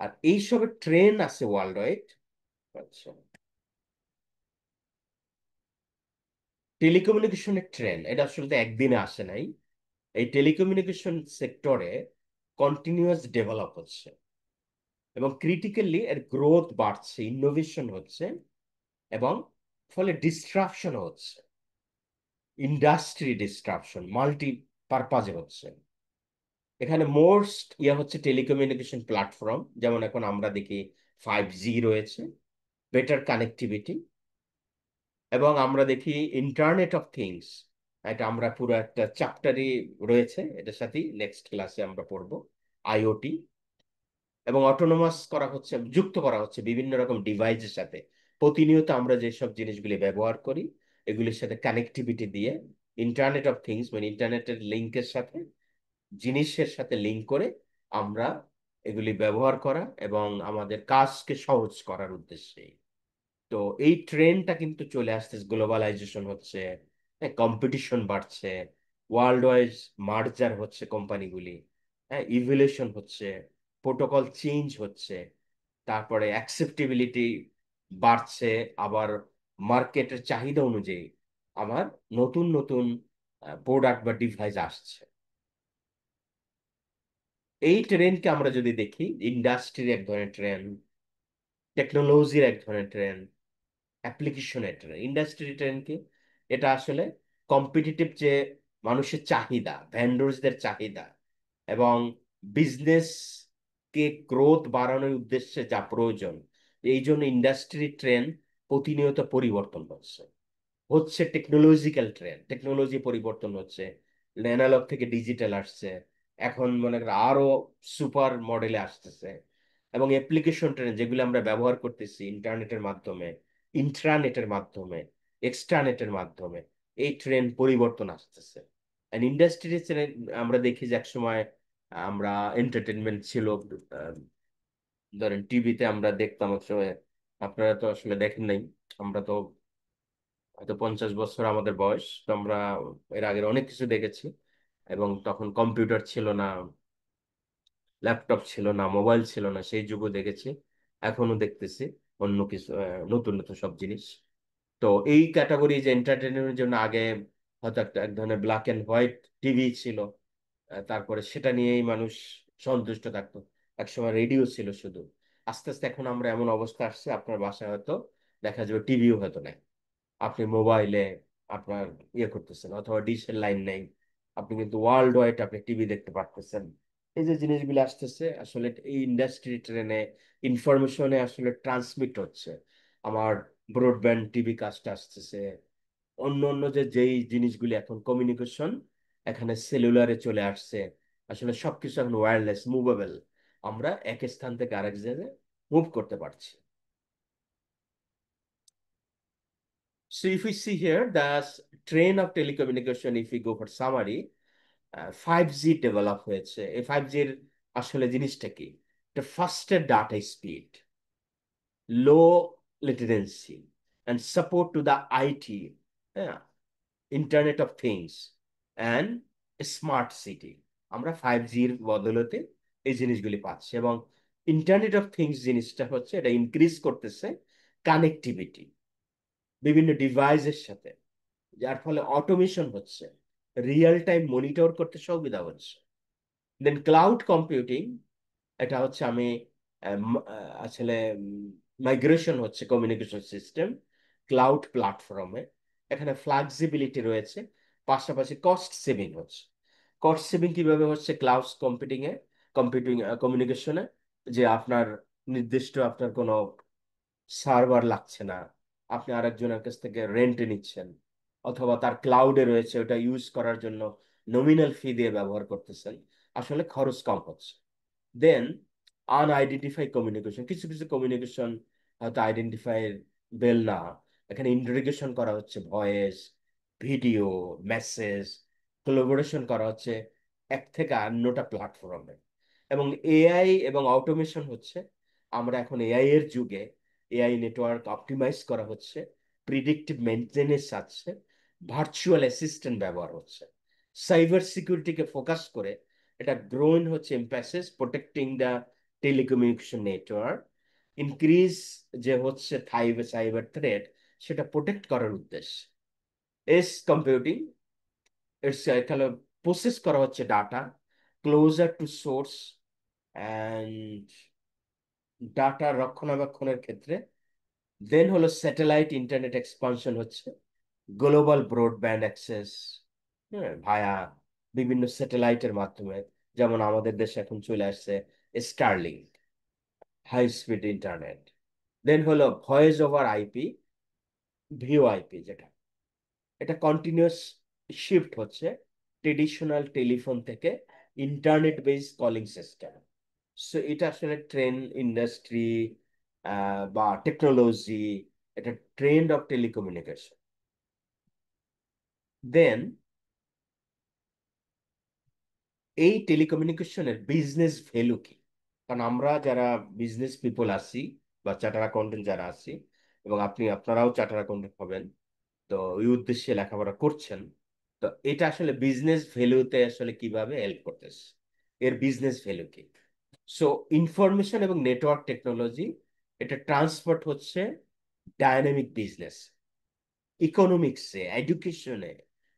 Speaker 1: আর এইসবের ট্রেন আছে ওয়ার্ল্ড ওয়াইড। আচ্ছা, টেলিকমিউনিকেশনের ট্রেন এটা আসলে তো একদিনে আসে নাই। এই টেলিকমিউনিকেশন সেক্টরে কন্টিনিউয়াস ডেভেলপ হচ্ছে এবং ক্রিটিক্যালি এর গ্রোথ বাড়ছে, ইনোভেশন হচ্ছে এবং ফলে ডিস্ট্রাকশন হচ্ছে, ইন্ডাস্ট্রি ডিস্ট্রাকশন মাল্টি পারপাজে হচ্ছে। এখানে মোস্ট হচ্ছে টেলিকমিউনিকেশন প্ল্যাটফর্ম, যেমন এখন আমরা দেখি 5G রয়েছে, বেটার কানেক্টিভিটি, এবং আমরা দেখি ইন্টারনেট অফ থিংস। এটা আমরা পুরো একটা চ্যাপ্টারই রয়েছে, এটার সাথেই নেক্সট ক্লাসে আমরা পড়বো। আইওটি এবং অটোনোমাস করা হচ্ছে, যুক্ত করা হচ্ছে বিভিন্ন রকম ডিভাইসের সাথে। প্রতিনিয়ত আমরা যেসব জিনিসগুলি ব্যবহার করি এগুলির সাথে কানেক্টিভিটি দিয়ে ইন্টারনেট অফ থিংস মানে ইন্টারনেটের লিঙ্কের সাথে, জিনিসের সাথে লিঙ্ক করে আমরা এগুলি ব্যবহার করা এবং আমাদের কাজকে সহজ করার উদ্দেশ্যে। তো এই ট্রেন্ডটা কিন্তু চলে আসতেছে, গ্লোবালাইজেশন হচ্ছে, কম্পিটিশন বাড়ছে, ওয়ার্ল্ড ওয়াইজ মার্জার হচ্ছে কোম্পানিগুলি, হ্যাঁ, ইভলিউশন হচ্ছে, প্রোটোকল চেঞ্জ হচ্ছে, তারপরে অ্যাকসেপ্টেবিলিটি বাড়ছে, আবার মার্কেটের চাহিদা অনুযায়ী আমার নতুন নতুন প্রোডাক্ট বা ডিভাইস আসছে। এই ট্রেন্ডকে আমরা যদি দেখি, ইন্ডাস্ট্রির এক ধরনের ট্রেন্ড, টেকনোলজির এক ধরনের ট্রেন্ড, অ্যাপ্লিকেশনের ট্রেন্ড। ইন্ডাস্ট্রি ট্রেন্ড কি? এটা আসলে কম্পিটিটিভ যে মানুষের চাহিদা, ভেন্ডরসদের চাহিদা এবং বিজনেস কে গ্রোথ বাড়ানোর উদ্দেশ্যে যা প্রয়োজন, এই জন্য ইন্ডাস্ট্রি ট্রেন্ড প্রতিনিয়ত পরিবর্তন হচ্ছে। হচ্ছে টেকনোলজিক্যাল ট্রেন্ড, টেকনোলজি পরিবর্তন হচ্ছে, অ্যানালগ থেকে ডিজিটাল আসছে, এখন মনে করেন আরো সুপার মডেলে আসতেছে। এবং অ্যাপ্লিকেশন ট্রেন্ড যেগুলো আমরা ব্যবহার করতেছি ইন্টারনেটের মাধ্যমে, ইন্ট্রানেটের মাধ্যমে, এক্সট্রানেটের মাধ্যমে, এই ট্রেন্ড পরিবর্তন আসতেছে। ইন্ডাস্ট্রি আমরা দেখি যে একসময় আমরা এন্টারটেনমেন্ট ছিল, আহ, ধরেন টিভিতে আমরা দেখতাম একসময়, আপনারা তো আসলে দেখেন নাই, আমরা তো হয়তো 50 বছর আমাদের বয়স, তো আমরা এর আগের অনেক কিছু দেখেছি। এবং তখন কম্পিউটার ছিল না, ল্যাপটপ ছিল না, মোবাইল ছিল না, সেই যুগও দেখেছি, এখনো দেখতেছি অন্য কিছু, নতুন নতুন সব জিনিস। তো এই ক্যাটাগরি যে এন্টারটেনমেন্টের জন্য আগে হয়তো একটা এক ধরনের ব্ল্যাক এন্ড হোয়াইট টিভি ছিল, তারপরে সেটা নিয়েই মানুষ সন্তুষ্ট থাকতো। একসময় রেডিও ছিল শুধু। আস্তে আস্তে এখন আমরা এমন অবস্থা আসছে, আপনার বাসায় হয়তো দেখা যাবে টিভিও হয়তো নাই, আপনি মোবাইলে আপনার করতেছেন, অথবা ডিশের লাইন নেই, আপনি কিন্তু ওয়ার্ল্ড ওয়াইড আপনি টিভি দেখতে পারতেছেন। এই যে জিনিসগুলো আসতেছে আসলে এই ইন্ডাস্ট্রি ট্রেনে ইনফরমেশনে আসলে ট্রান্সমিট হচ্ছে। আমার ব্রডব্যান্ড টিভি কাস্ট আসতেছে, অন্য অন্য যেই জিনিসগুলি এখন কমিউনিকেশন, এখানে সেলুলারে চলে আসছে। আসলে সবকিছু এখন ওয়্যারলেস, মুভেবল, আমরা এক স্থান থেকে আরেক জায়গায় মুভ করতে পারছি। So if we see here the train of telecommunication, if we go for summary, 5G develop হয়েছে। এই 5G এর আসলে জিনিসটা কি? এটা ফাস্টার data speed, low latency, and support to the IT, হ্যাঁ, internet of things and smart city. আমরা 5G-র বদলতে এই জিনিসগুলি পাচ্ছি। এবং ইন্টারনেট অফ থিংস জিনিসটা হচ্ছে এটা ইনক্রিজ করতেছে কানেক্টিভিটি বিভিন্ন ডিভাইসের সাথে, যার ফলে অটোমেশন হচ্ছে, রিয়েল টাইম মনিটর করতে সুবিধা হচ্ছে। দেন ক্লাউড কম্পিউটিং, এটা হচ্ছে আমি আসলে মাইগ্রেশন হচ্ছে কমিউনিকেশন সিস্টেম ক্লাউড প্ল্যাটফর্মে। এখানে ফ্লেক্সিবিলিটি রয়েছে, পাশাপাশি কস্ট সেভিং হচ্ছে। কস্ট সেভিং কিভাবে হচ্ছে ক্লাউড কম্পিউটিং এ, কম্পিউটিং কমিউনিকেশনে, যে আপনার নির্দিষ্ট আপনার কোনো সার্ভার লাগছে না, আপনি আরেকজনের কাছ থেকে রেন্টে নিচ্ছেন, অথবা তার ক্লাউডে রয়েছে, ওটা ইউজ করার জন্য নমিনাল ফি দিয়ে ব্যবহার করতেছেন, আসলে খরচ কম হচ্ছে। দেন আনআইডেন্টিফাই কমিউনিকেশন, কিছু কিছু কমিউনিকেশন হয়তো আইডেন্টিফাই বেল না, এখানে ইন্টারোগেশন করা হচ্ছে, ভয়েস, ভিডিও, মেসেজ, কোলাবোরেশন করা হচ্ছে এক থেকে অন্যটা প্ল্যাটফর্মে। এবং এআই এবং অটোমেশন হচ্ছে, আমরা এখন এআই এর যুগে, এআই নেটওয়ার্ক অপটিমাইজ করা হচ্ছে, প্রিডিক্টিভ মেনটেনেন্স আছে, ভার্চুয়াল অ্যাসিস্ট্যান্ট ব্যবহার হচ্ছে, সাইবার সিকিউরিটিকে ফোকাস করে এটা গ্রোইন হচ্ছে emphasis protecting the telecommunication network, increase যে হচ্ছে সাইবার থ্রেট, সেটা প্রোটেক্ট করার উদ্দেশ্য। এস কম্পিউটিং, এটস এখানে প্রসেস করা হচ্ছে data closer to source and data রক্ষণাবেক্ষণের ক্ষেত্রে। দেন হলো স্যাটেলাইট ইন্টারনেট এক্সপানশন হচ্ছে, গ্লোবাল ব্রডব্যান্ড অ্যাক্সেস, হ্যাঁ, ভায়া বিভিন্ন স্যাটেলাইটের মাধ্যমে, যেমন আমাদের দেশে এখন চলে আসছে স্টারলিংক, হাই স্পিড ইন্টারনেট। দেন হলো ভয়েস ওভার আইপি, ভিওআইপি, যেটা এটা কন্টিনিউয়াস শিফট হচ্ছে ট্রেডিশনাল টেলিফোন থেকে internet base calling system. So এটা আসলে ট্রেন ইন্ডাস্ট্রি বা টেকনোলজি, এটা ট্রেন্ড অফ টেলিকমিউনিকেশন। দেন এই টেলিকমিউনিকেশনের বিজনেস ভ্যালু কি? কারণ আমরা যারা বিজনেস পিপল আছি, বা চার্টার অ্যাকাউন্টেন্ট যারা আছি, এবং আপনারাও চার্টার অ্যাকাউন্টেন্ট হবেন, তো এই উদ্দেশ্যে লেখাপড়া করছেন, তো এটা আসলে বিজনেস ভ্যালুতে আসলে কিভাবে হেল্প করতেছে, এর বিজনেস ভ্যালু কি? সো ইনফরমেশন এবং নেটওয়ার্ক টেকনোলজি, এটা ট্রান্সপোর্ট হচ্ছে ডায়নামিক বিজনেস, ইকোনমিক্সে, এডুকেশনে,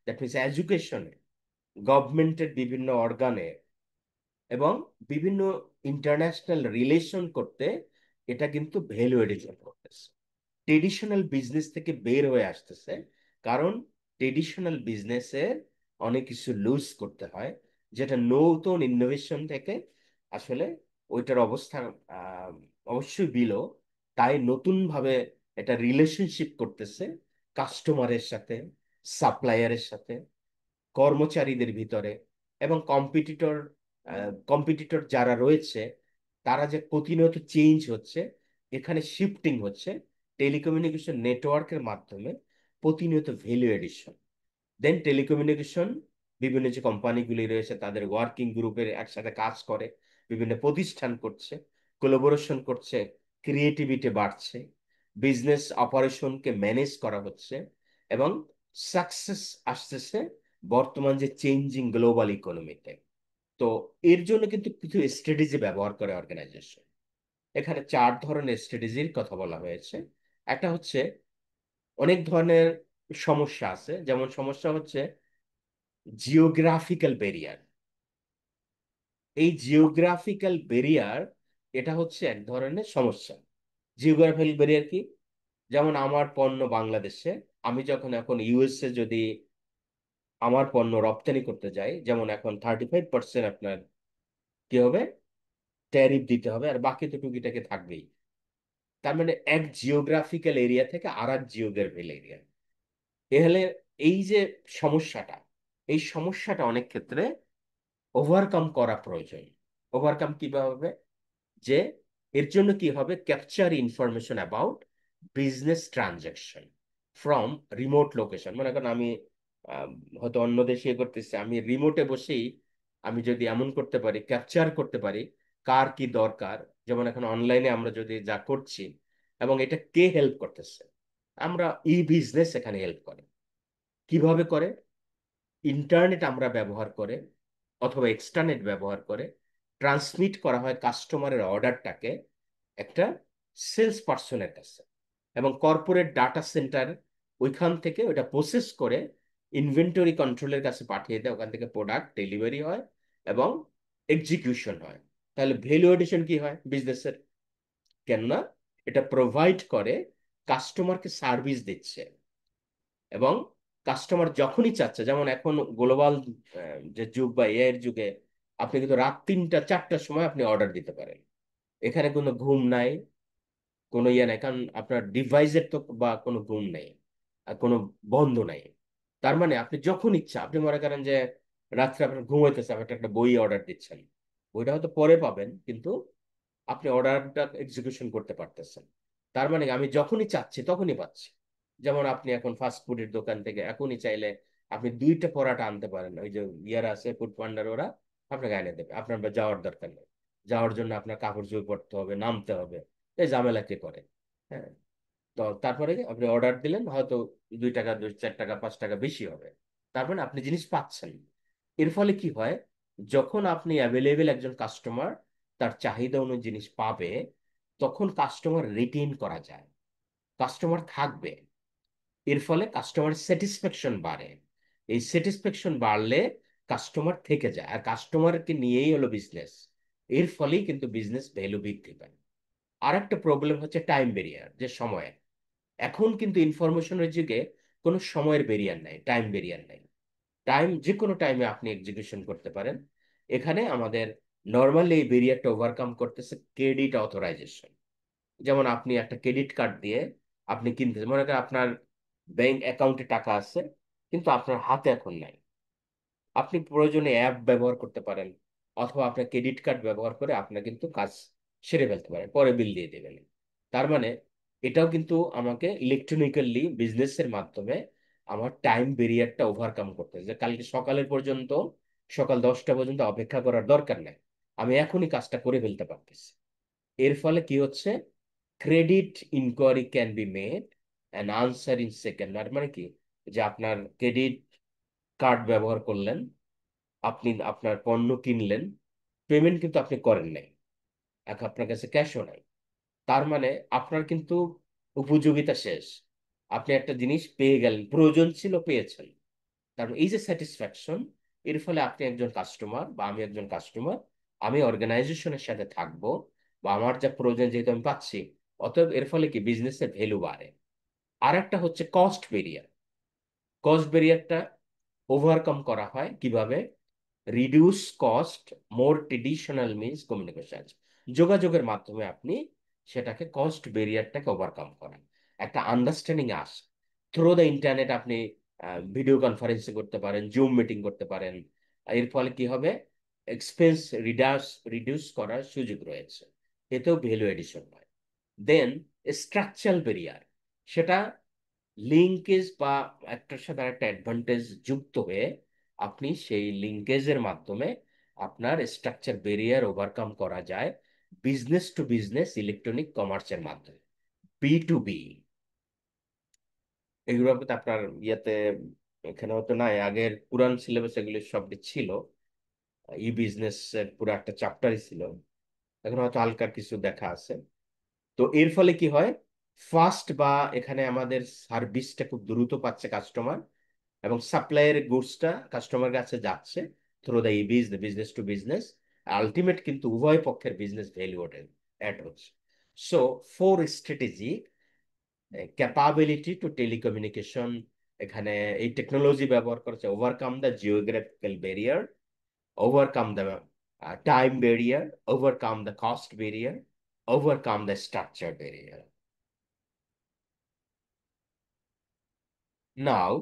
Speaker 1: দ্যাট মিনস এডুকেশনে, গভর্নমেন্টের বিভিন্ন অর্গানে, এবং বিভিন্ন ইন্টারন্যাশনাল রিলেশন করতে এটা কিন্তু ভ্যালু এডিশন করতেছে, ট্রেডিশনাল বিজনেস থেকে বের হয়ে আসতেছে। কারণ ট্রেডিশনাল বিজনেসের অনেক কিছু লুজ করতে হয়, যেটা নতুন ইনোভেশন থেকে আসলে ওইটার অবস্থা আহ, অবশ্যই বিলো। তাই নতুন ভাবে এটা রিলেশনশিপ করতেছে কাস্টমারের সাথে, সাপ্লায়ারের সাথে, কর্মচারীদের ভিতরে, এবং কম্পিটিটর যারা রয়েছে, তারা যে প্রতিনিয়ত চেঞ্জ হচ্ছে, এখানে শিফটিং হচ্ছে টেলিকমিউনিকেশন নেটওয়ার্কের মাধ্যমে, প্রতিনিয়ত ভ্যালু এডিশন। দেন টেলিকমিউনিকেশন বিভিন্ন যে কোম্পানিগুলি রয়েছে তাদের ওয়ার্কিং গ্রুপের একসাথে কাজ করে, বিভিন্ন প্রতিষ্ঠান করছে, কোলাবোরেশন করছে, ক্রিয়েটিভিটি বাড়ছে, বিজনেস অপারেশনকে ম্যানেজ করা হচ্ছে, এবং সাকসেস আসতেছে বর্তমান যে চেঞ্জিং গ্লোবাল ইকোনমিতে। তো এর জন্য কিন্তু কিছু স্ট্র্যাটেজি ব্যবহার করে অর্গানাইজেশন। এখানে 4 ধরনের স্ট্র্যাটেজির কথা বলা হয়েছে। একটা হচ্ছে, অনেক ধরনের সমস্যা আছে, যেমন সমস্যা হচ্ছে জিওগ্রাফিক্যাল ব্যারিয়ার। এই জিওগ্রাফিক্যাল ব্যারিয়ার, এটা হচ্ছে এক ধরনের সমস্যা। জিওগ্রাফিক্যাল ব্যারিয়ার কি? যেমন আমার পণ্য বাংলাদেশে, আমি যখন এখন ইউএসএ যদি আমার পণ্য রপ্তানি করতে যাই, যেমন এখন 35% আপনার কি হবে, ট্যারিফ দিতে হবে, আর বাকি তো টুকিটাকি থাকবেই। তার মানে এক জিওগ্রাফিক্যাল এরিয়া থেকে আর এক জিওগ্রাফিক্যাল এরিয়া, এ হলে এই যে সমস্যাটা, এই সমস্যাটা অনেক ক্ষেত্রে ওভারকাম করা প্রয়োজন। ওভারকাম কিভাবে হবে? যে এর জন্য কি হবে, capture information about business transaction from remote location. মনে করেন আমি আম, হয়তো অন্য দেশে ইয়ে করতেছি, আমি রিমোটে বসেই আমি যদি এমন করতে পারি, ক্যাপচার করতে পারি কার কি দরকার। যেমন এখন অনলাইনে আমরা যদি যা করছি, এবং এটা কে হেল্প করতেছে, আমরা ই বিজনেস এখানে হেল্প করে। কিভাবে করে? ইন্টারনেট আমরা ব্যবহার করে অথবা এক্সট্রানেট ব্যবহার করে ট্রান্সমিট করা হয় কাস্টমারের অর্ডারটাকে একটা সেলস পার্সনের কাছে, এবং কর্পোরেট ডাটা সেন্টার ওইখান থেকে ওটা প্রসেস করে ইনভেন্টরি কন্ট্রোলের কাছে পাঠিয়ে দেয়। ওখান থেকে প্রোডাক্ট ডেলিভারি হয় এবং এক্সিকিউশন হয়। তাহলে ভ্যালু এডিশন কি হয় বিজনেসের? কেননা এটা প্রোভাইড করে, কাস্টমারকে সার্ভিস দিচ্ছে, এবং কাস্টমার যখনই চাচ্ছে, যেমন এখন গ্লোবাল যে যুগ বা এআই এর যুগে, আপনি কিন্তু রাত 3টা 4টার সময় আপনি অর্ডার দিতে পারেন। এখানে কোনো ঘুম নাই, কোনো ইয়ে নাই, কারণ আপনার ডিভাইসের তো বা কোনো ঘুম নেই, আর কোনো বন্ধ নাই। তার মানে আপনি যখন ইচ্ছা, আপনি মনে করেন যে রাত্রে আপনার ঘুম হইতেছে, আপনি একটা বই অর্ডার দিচ্ছেন, বইটা হয়তো পরে পাবেন, কিন্তু আপনি অর্ডারটা এক্সিকিউশন করতে পারতেছেন। তার মানে আমি যখনই চাচ্ছি তখনই পাচ্ছি। যেমন আপনি এখন ফাস্ট ফুডের দোকান থেকে এখনই চাইলে আপনি 2টা পরাটা আনতে পারেন, ওই যে ইয়ার আছে ফুড পান্ডার, ওরা আপনাকে এনে দেবে, আপনার বা যাওয়ার দরকার নেই। যাওয়ার জন্য আপনার কাপড় চোপড় পরতে হবে, নামতে হবে, এই ঝামেলা কে করে? হ্যাঁ। তো তারপরে কি? আপনি অর্ডার দিলেন, হয়তো 2 টাকা 4 টাকা 5 টাকা বেশি হবে, তার মানে আপনি জিনিস পাচ্ছেন। এর ফলে কি হয়, যখন আপনি অ্যাভেলেবেল একজন কাস্টমার তার চাহিদা অনুযায়ী জিনিস পাবে, তখন কাস্টমার রিটেইন করা যায়, কাস্টমার থাকবে। এর ফলে কাস্টমার স্যাটিসফ্যাকশন বাড়ে। এই স্যাটিসফ্যাকশন বাড়লে কাস্টমার থেকে যায়, আর কাস্টমারকে নিয়েই হলো বিজনেস। এর ফলেই কিন্তু বিজনেস ভ্যালু বৃদ্ধি পায়। আর একটা প্রবলেম হচ্ছে টাইম ব্যারিয়ার, যে সময়। এখন কিন্তু ইনফরমেশনের যুগে কোনো সময়ের ব্যারিয়ার নাই, টাইম ব্যারিয়ার নাই। টাইম যে কোনো টাইমে আপনি এক্সিকিউশন করতে পারেন। এখানে আমাদের নর্মালি এই ব্যারিয়ারটা ওভারকাম করতেছে ক্রেডিট অথরাইজেশন। যেমন আপনি একটা ক্রেডিট কার্ড দিয়ে আপনি কিনতে, মনে করেন আপনার ব্যাংক অ্যাকাউন্টে টাকা আছে, কিন্তু আপনার হাতে এখন নাই। আপনি প্রয়োজনে অ্যাপ ব্যবহার করতে পারেন, অথবা আপনার ক্রেডিট কার্ড ব্যবহার করে আপনার কিন্তু কাজ সেরে ফেলতে পারেন, পরে বিল দিয়ে দেবেন। তার মানে এটাও কিন্তু আমাকে ইলেকট্রনিক্যালি বিজনেসের মাধ্যমে আমার টাইম ব্যারিয়ারটা ওভারকাম করতে হবে, যে কালকে সকালের পর্যন্ত, সকাল 10টা পর্যন্ত অপেক্ষা করার দরকার নেই, আমি এখনই কাজটা করে ফেলতে পারতেছি। এর ফলে কি হচ্ছে, credit inquiry can be made and answer in second. আর মানে কি, যে আপনার ক্রেডিট কার্ড ব্যবহার করলেন, আপনি আপনার পণ্য কিনলেন, পেমেন্ট কিন্তু আপনি করেন নাই, এখন আপনার কাছে ক্যাশও নাই। তার মানে আপনার কিন্তু উপযোগিতা শেষ, আপনি একটা জিনিস পেয়ে গেলেন, প্রয়োজন ছিল পেয়েছেন। তার মানে এই যে স্যাটিসফ্যাকশন, এর ফলে আপনি একজন কাস্টমার বা আমি একজন কাস্টমার, আমি অর্গানাইজেশনের সাথে থাকবো, বা আমার যা প্রয়োজন যেহেতু আমি পাচ্ছি, অতএব এর ফলে কি বিজনেসের ভ্যালু বাড়ে। আর একটা হচ্ছে কস্ট ভেরিয়ার। কস্ট ভেরিয়ারটা ওভারকাম করা হয় কিভাবে? রিডিউস কস্ট মোর ট্রেডিশনাল মিনস কমিউনিকেশন, যোগাযোগের মাধ্যমে আপনি সেটাকে কস্ট ব্যারিয়ারটাকে ওভারকাম করেন, একটা understanding us through the internet. আপনি ভিডিও কনফারেন্সিং করতে পারেন, জুম মিটিং করতে পারেন। এর ফলে কি হবে, এক্সপেন্স রিডিউস করার সুযোগ রয়েছে, এতেও ভ্যালু এডিশন হয়। দেন স্ট্রাকচারাল ব্যারিয়ার, সেটা লিঙ্কেজ বা একটার সাথে একটা অ্যাডভান্টেজ যুক্ত হয়ে আপনি সেই লিঙ্কেজের মাধ্যমে আপনার স্ট্রাকচার ব্যারিয়ার ওভারকাম করা যায় বিজনেস টু বিজনেস ইলেকট্রনিক কমার্সের মাধ্যমে, B2B। এগুলো কিন্তু আপনার ইয়েতে এখানে হতো না, আগের পুরান সিলেবাস এগুলো সব ছিল, ই বিজনেস এর পুরো একটা চ্যাপ্টারই ছিল, এখন হয়তো হালকা কিছু দেখা আছে। তো এর ফলে কি হয়, ফার্স্ট বা এখানে আমাদের সার্ভিসটা খুব দ্রুত পাচ্ছে কাস্টমার, এবং সাপ্লাইয়ের গুডসটা কাস্টমার কাছে যাচ্ছে through the ebiz, the business to business. Ultimate কিন্তু উভয় পক্ষের বিজনেস ভ্যালু অ্যাড হচ্ছে। So four strategy, capability to telecommunication, এখানে এই টেকনোলজি ব্যবহার করেছে, overcome the geographical barrier, overcome the time barrier, overcome the cost barrier, overcome the structure barrier. Now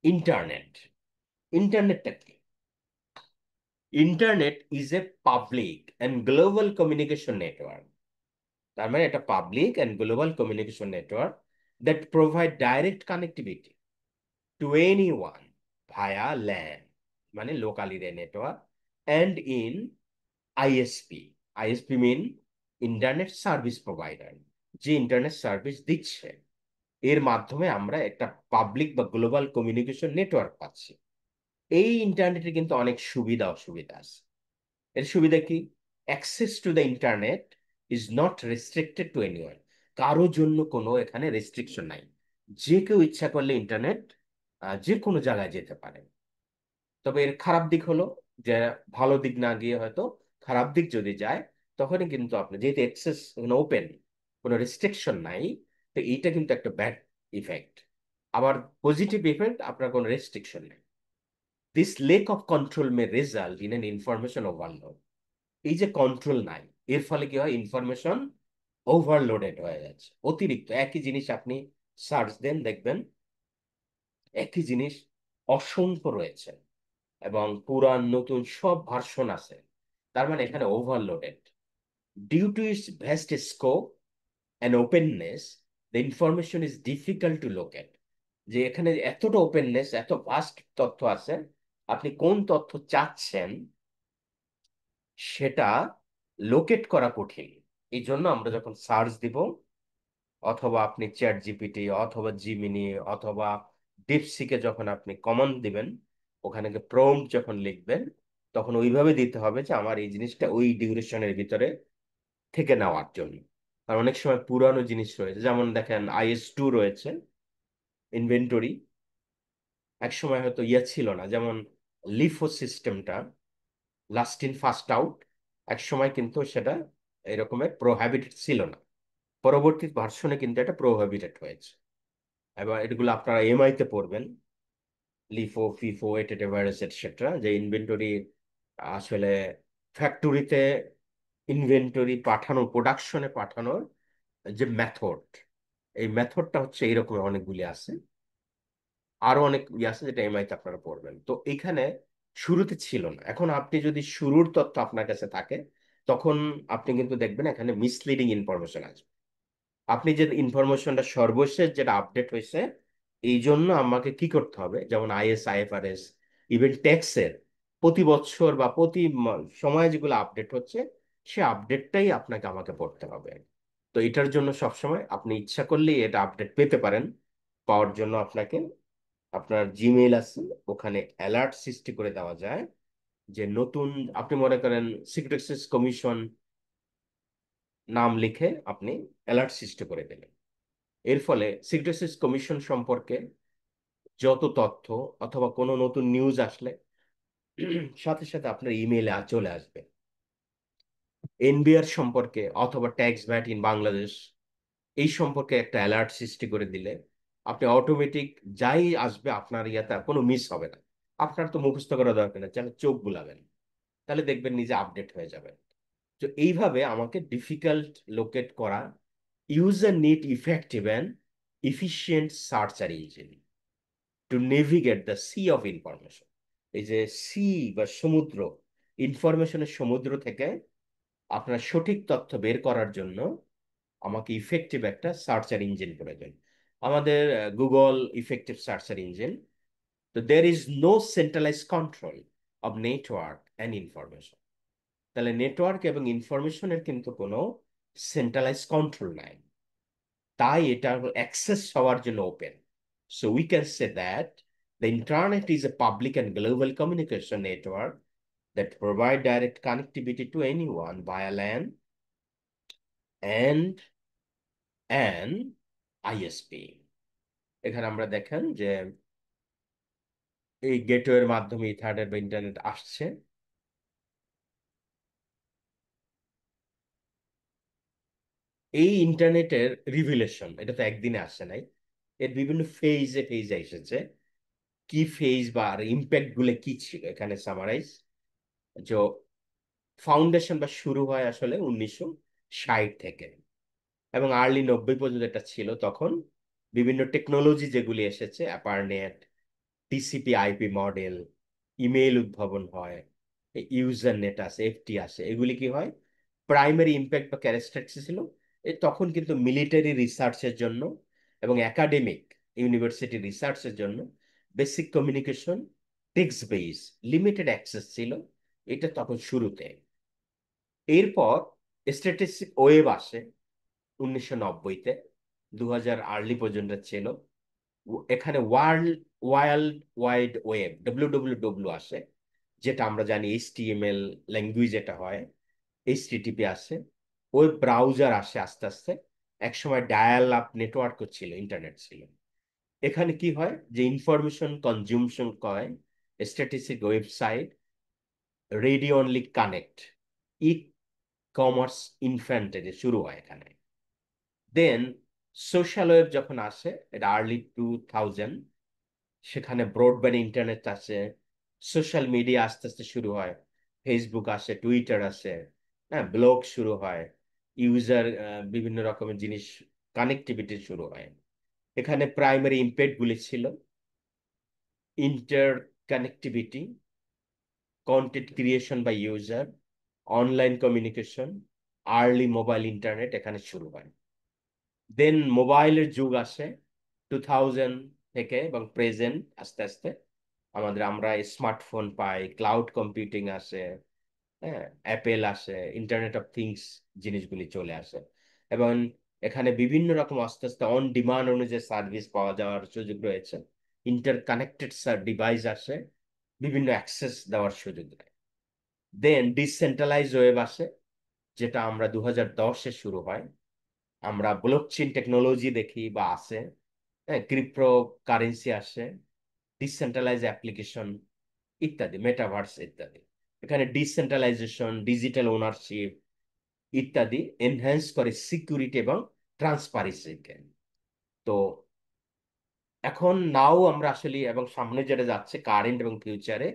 Speaker 1: internet, ইন্টারনেটটা কি? Internet is a public and global communication network. তার মানে এটা public and global communication network that provide direct connectivity to anyone via LAN, মানে local area network, and in ISP. ISP mean internet service provider, যে internet service দিচ্ছে, এর মাধ্যমে আমরা একটা পাবলিক বা গ্লোবাল কমিউনিকেশন নেটওয়ার্ক পাচ্ছি। এই ইন্টারনেটে কিন্তু অনেক সুবিধা অসুবিধা আছে। এর সুবিধা কি? Access to the internet is not restricted two anyone. কারো জন্য কোনো এখানে রেস্ট্রিকশন নাই। যে কেউ ইচ্ছা করলে ইন্টারনেট যে কোনো জায়গায় যেতে পারে। তবে এর খারাপ দিক হলো যে, ভালো দিক না গিয়ে হয়তো খারাপ দিক যদি যায়, তখনই কিন্তু আপনি যেহেতু অ্যাক্সেস ওপেন, কোনো রেস্ট্রিকশন নাই, তো এইটা কিন্তু একটা ব্যাড ইফেক্ট। আবার পজিটিভ ইফেক্ট, আপনার কোনো রেস্ট্রিকশন নেই। This lake of control May result in an information overload. এই যে কন্ট্রোল নাই, এর ফলে কি হয়? ইনফরমেশন ওভারলোডেড হয়ে যাচ্ছে। অতিরিক্ত একই জিনিস আপনি সার্চ দেন, দেখবেন একই জিনিস অসংখ্য রয়েছে, এবং পুরান নতুন সব ভার্সন আছে। তার মানে এখানে overloaded. Due to its vast scope and openness, the information is difficult to locate. যে এখানে এতটা ওপেননেস, এত ভাস্ট তথ্য আছে, আপনি কোন তথ্য চাচ্ছেন সেটা লোকেট করা কঠিন। এই জন্য আমরা যখন সার্চ দিব, অথবা আপনি চ্যাট জিপিটি অথবা জিমিনি অথবা ডিপসিকে যখন আপনি কমান্ড দিবেন, ওখানে প্রম্পট যখন লিখবেন, তখন ওইভাবে দিতে হবে যে আমার এই জিনিসটা ওই ডিউরেশনের ভিতরে থেকে নেওয়ার জন্য। আর অনেক সময় পুরানো জিনিস রয়েছে, যেমন দেখেন IS-2 রয়েছে, ইনভেন্টরি। এক সময় হয়তো ইয়ে ছিল না, যেমন লিফো সিস্টেমটা, লাস্ট ইন ফার্স্ট আউট, এক সময় কিন্তু সেটা এরকমের প্রোহাবিটেড ছিল না। পরবর্তী ভার্সনে কিন্তু এটা প্রোহাবিটেড হয়েছে। এবার এগুলো আপনারা এমআই তে পড়বেন, লিফো, ফিফো, এটেটেভারেস এটসেট্রা, যে ইনভেন্টরি আসলে ফ্যাক্টরিতে ইনভেন্টরি পাঠানো, প্রোডাকশনে পাঠানোর যে মেথড, এই মেথডটা হচ্ছে এইরকম অনেকগুলি আছে। আরো অনেক ইয়ে আছে যেটা এমআই তে আপনারা পড়বেন। তো এইখানে শুরুতে ছিল না। এখন আপনি যদি শুরুর তথ্য আপনার কাছে থাকে, তখন আপনি কিন্তু দেখবেন এখানে মিসলিডিং ইনফরমেশন আছে। আপনি যে ইনফরমেশনটা সর্বশেষ যেটা আপডেট হয়েছে, এই জন্য আমাকে কি করতে হবে, যেমন IFRS, ইভেন ট্যাক্সের প্রতি বছর বা প্রতি সময় যেগুলো আপডেট হচ্ছে, সে আপডেটটাই আপনাকে আমাকে পড়তে হবে। তো এটার জন্য সবসময় আপনি ইচ্ছা করলেই এটা আপডেট পেতে পারেন। পাওয়ার জন্য আপনাকে, আপনার জিমেইল আছে, ওখানে অ্যালার্ট সৃষ্টি করে দেওয়া যায় যে নতুন, আপনি মনে করেন সিকিউরিটি এক্সচেঞ্জ কমিশন নাম লিখে আপনি অ্যালার্ট সৃষ্টি করে দিলেন। এর ফলে সিকিউরিটি এক্সচেঞ্জ কমিশন সম্পর্কে যত তথ্য অথবা কোনো নতুন নিউজ আসলে সাথে সাথে আপনার ইমেইলে চলে আসবে। এনবিআর সম্পর্কে অথবা ট্যাক্স ভ্যাট ইন বাংলাদেশ, এই সম্পর্কে একটা অ্যালার্ট সৃষ্টি করে দিলে আপনি অটোমেটিক যাই আসবে আপনার ইয়াতে আর কোনো মিস হবে না। আপনার তো মুখস্থ করা দরকার নেই, তাহলে চোখ বুলাবেন, তাহলে দেখবেন নিজে আপডেট হয়ে যাবেন। তো এইভাবে আমাকে ডিফিকাল্ট লোকেট করা, user need effective and efficient searcher engine to navigate the sea of information. এই যে সি বা সমুদ্র, ইনফরমেশনের সমুদ্র থেকে আপনার সঠিক তথ্য বের করার জন্য আমাকে ইফেক্টিভ একটা সার্চার ইঞ্জিন প্রয়োজন। আমাদের গুগল ইফেক্টিভ সার্চার ইঞ্জিন। তো there is no centralise control of network and information. তাহলে নেটওয়ার্ক এবং ইনফরমেশনের কিন্তু কোনো সেন্ট্রালাইজ কন্ট্রোল নাই, তাই এটা অ্যাক্সেস হওয়ার জন্য open. So we can say that the internet is a public and global communication network that provide direct connectivity to anyone via LAN and an ISP। এখানে আমরা দেখেন যে এই গেটওয়ের মাধ্যমে ইথারনেট বা ইন্টারনেট আসছে। এই ইন্টারনেটের রিভিলেশন, এটা তো একদিনে আসে নাই, এর বিভিন্ন ফেজে ফেজে এসেছে। কি ফেজ বা ইম্প্যাক্ট গুলো কি ছিল এখানে সামারাইজ। যে ফাউন্ডেশন বা শুরু হয় আসলে 1960 থেকে, এবং আর্লি 90 পর্যন্ত এটা ছিল। তখন বিভিন্ন টেকনোলজি যেগুলি এসেছে, অ্যাপারনেট, টিসিপি আইপি মডেল, ইমেইল উদ্ভাবন হয়, ইউজার নেট আছে, এফটি আসে, এগুলি কি হয়, প্রাইমারি ইম্প্যাক্ট বা ক্যারেক্টারিস্টিক্স ছিল তখন কিন্তু মিলিটারি রিসার্চের জন্য এবং একাডেমিক ইউনিভার্সিটি রিসার্চের জন্য basic communication, text base, limited access ছিল, এটা তখন শুরুতে। এরপর স্ট্যাটিস্টিক ওয়েব আসে 1990-তে, 2000 আর্লি পর্যন্ত ছিল। এখানে ওয়ার্ল্ড ওয়াইড ওয়েব, ডব্লিউ আসে, যেটা আমরা জানি এইচটিএমএল ল্যাঙ্গুয়েজ এটা হয়, এইচটিটিপি আসে, ওয়েব ব্রাউজার আসে আস্তে আস্তে। একসময় ডায়াল আপ নেটওয়ার্কও ছিল, ইন্টারনেট ছিল। এখানে কি হয় যে ইনফরমেশন কনজিউমশন কয়, statistic website, radio only connect, e commerce infantry শুরু হয় এখানে। দেন সোশ্যাল ওয়েব যখন আসে, এটা আর্লি 2000, সেখানে ব্রডব্যান্ড ইন্টারনেট আসে, সোশ্যাল মিডিয়া আস্তে আস্তে শুরু হয়, ফেসবুক আসে, টুইটার আসে, হ্যাঁ, ব্লগ শুরু হয়, ইউজার বিভিন্ন রকমের জিনিস, কানেক্টিভিটি শুরু হয়। এখানে প্রাইমারি ইম্প্যাক্ট গুলি ছিল inter connectivity, content creation by user, online communication, early mobile internet এখানে শুরু হয়। দেন মোবাইলের যুগ আসে 2000 থেকে, এবং প্রেজেন্ট আস্তে আস্তে আমরা স্মার্টফোন পাই, ক্লাউড কম্পিউটিং আসে, হ্যাঁ, অ্যাপেল আসে, ইন্টারনেট অফ থিংস জিনিসগুলি চলে আসে। এবং এখানে বিভিন্ন রকম আস্তে আস্তে অন ডিমান্ড অনুযায়ী সার্ভিস পাওয়া যাওয়ার সুযোগ রয়েছে, ইন্টার কানেক্টেড ডিভাইস আসে, বিভিন্ন অ্যাক্সেস দেওয়ার সুযোগ দেয়। দেন ডিসেন্ট্রালাইজ ওয়েব আসে, যেটা আমরা 2010-এ শুরু হয়। আমরা ব্লকচেইন টেকনোলজি দেখি বা আসে, হ্যাঁ, ক্রিপ্টো কারেন্সি আসে, ডিসেন্ট্রালাইজ অ্যাপ্লিকেশন ইত্যাদি, মেটাভার্স ইত্যাদি। এখানে ডিসেন্ট্রালাইজেশন, ডিজিটাল ওনারশিপ ইত্যাদি এনহ্যান্স করে সিকিউরিটি এবং ট্রান্সপারেন্সিকে। তো এখন নাও আমরা আসলে, এবং সামনে যেটা যাচ্ছে কারেন্ট এবং ফিউচারে,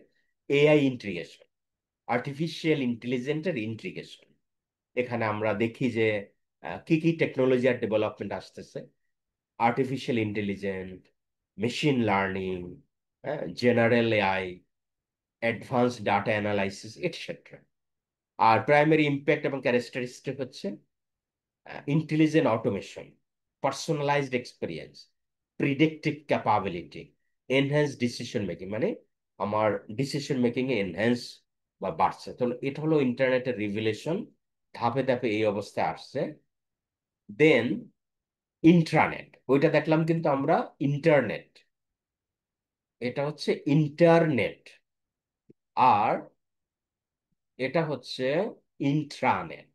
Speaker 1: এআই ইন্টিগ্রেশন, আর্টিফিশিয়াল ইন্টেলিজেন্সের ইন্টিগ্রেশন। এখানে আমরা দেখি যে কি কি টেকনোলজি আর ডেভেলপমেন্ট আসতেছে, artificial intelligence, machine learning, general AI, advance data analysis etcetera. আর প্রাইমারি ইম্প্যাক্ট এবং ক্যারেক্টারিস্টিক হচ্ছে intelligent automation, personalised experience, predictive capability, enhance decision making, মানে আমার ডিসিশন মেকিং এ এনহ্যান্স বা বাড়ছে। তো এটা হলো ইন্টারনেটের রিভলিউশন, ধাপে ধাপে এই অবস্থায় আসছে। দেন ইন্ট্রানেট, ওইটা দেখলাম কিন্তু আমরা ইন্টারনেট, এটা হচ্ছে ইন্টারনেট, আর এটা হচ্ছে ইন্ট্রানেট।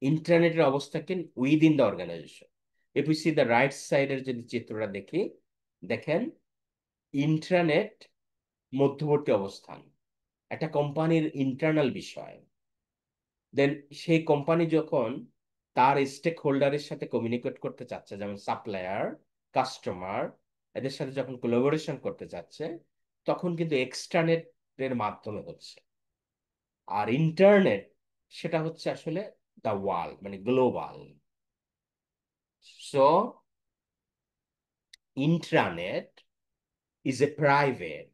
Speaker 1: ইন্টারনেটের অবস্থা কি within the organisation. If you see the right সাইডের যদি চিত্রটা দেখি, দেখেন ইন্ট্রানেট মধ্যবর্তী অবস্থান, একটা কোম্পানির ইন্টারনাল বিষয়। দেন সেই কোম্পানি যখন তার স্টেক হোল্ডারের সাথে কমিউনিকেট করতে চাচ্ছে, যেমন সাপ্লায়ার, কাস্টমার, এদের সাথে যখন কোলাবোরেশন করতে চাচ্ছে, তখন কিন্তু এক্সট্রানেটের মাধ্যমে হচ্ছে। আর ইন্টারনেট সেটা হচ্ছে আসলে দ্য ওয়ার্ল্ড, মানে global. So intranet is a private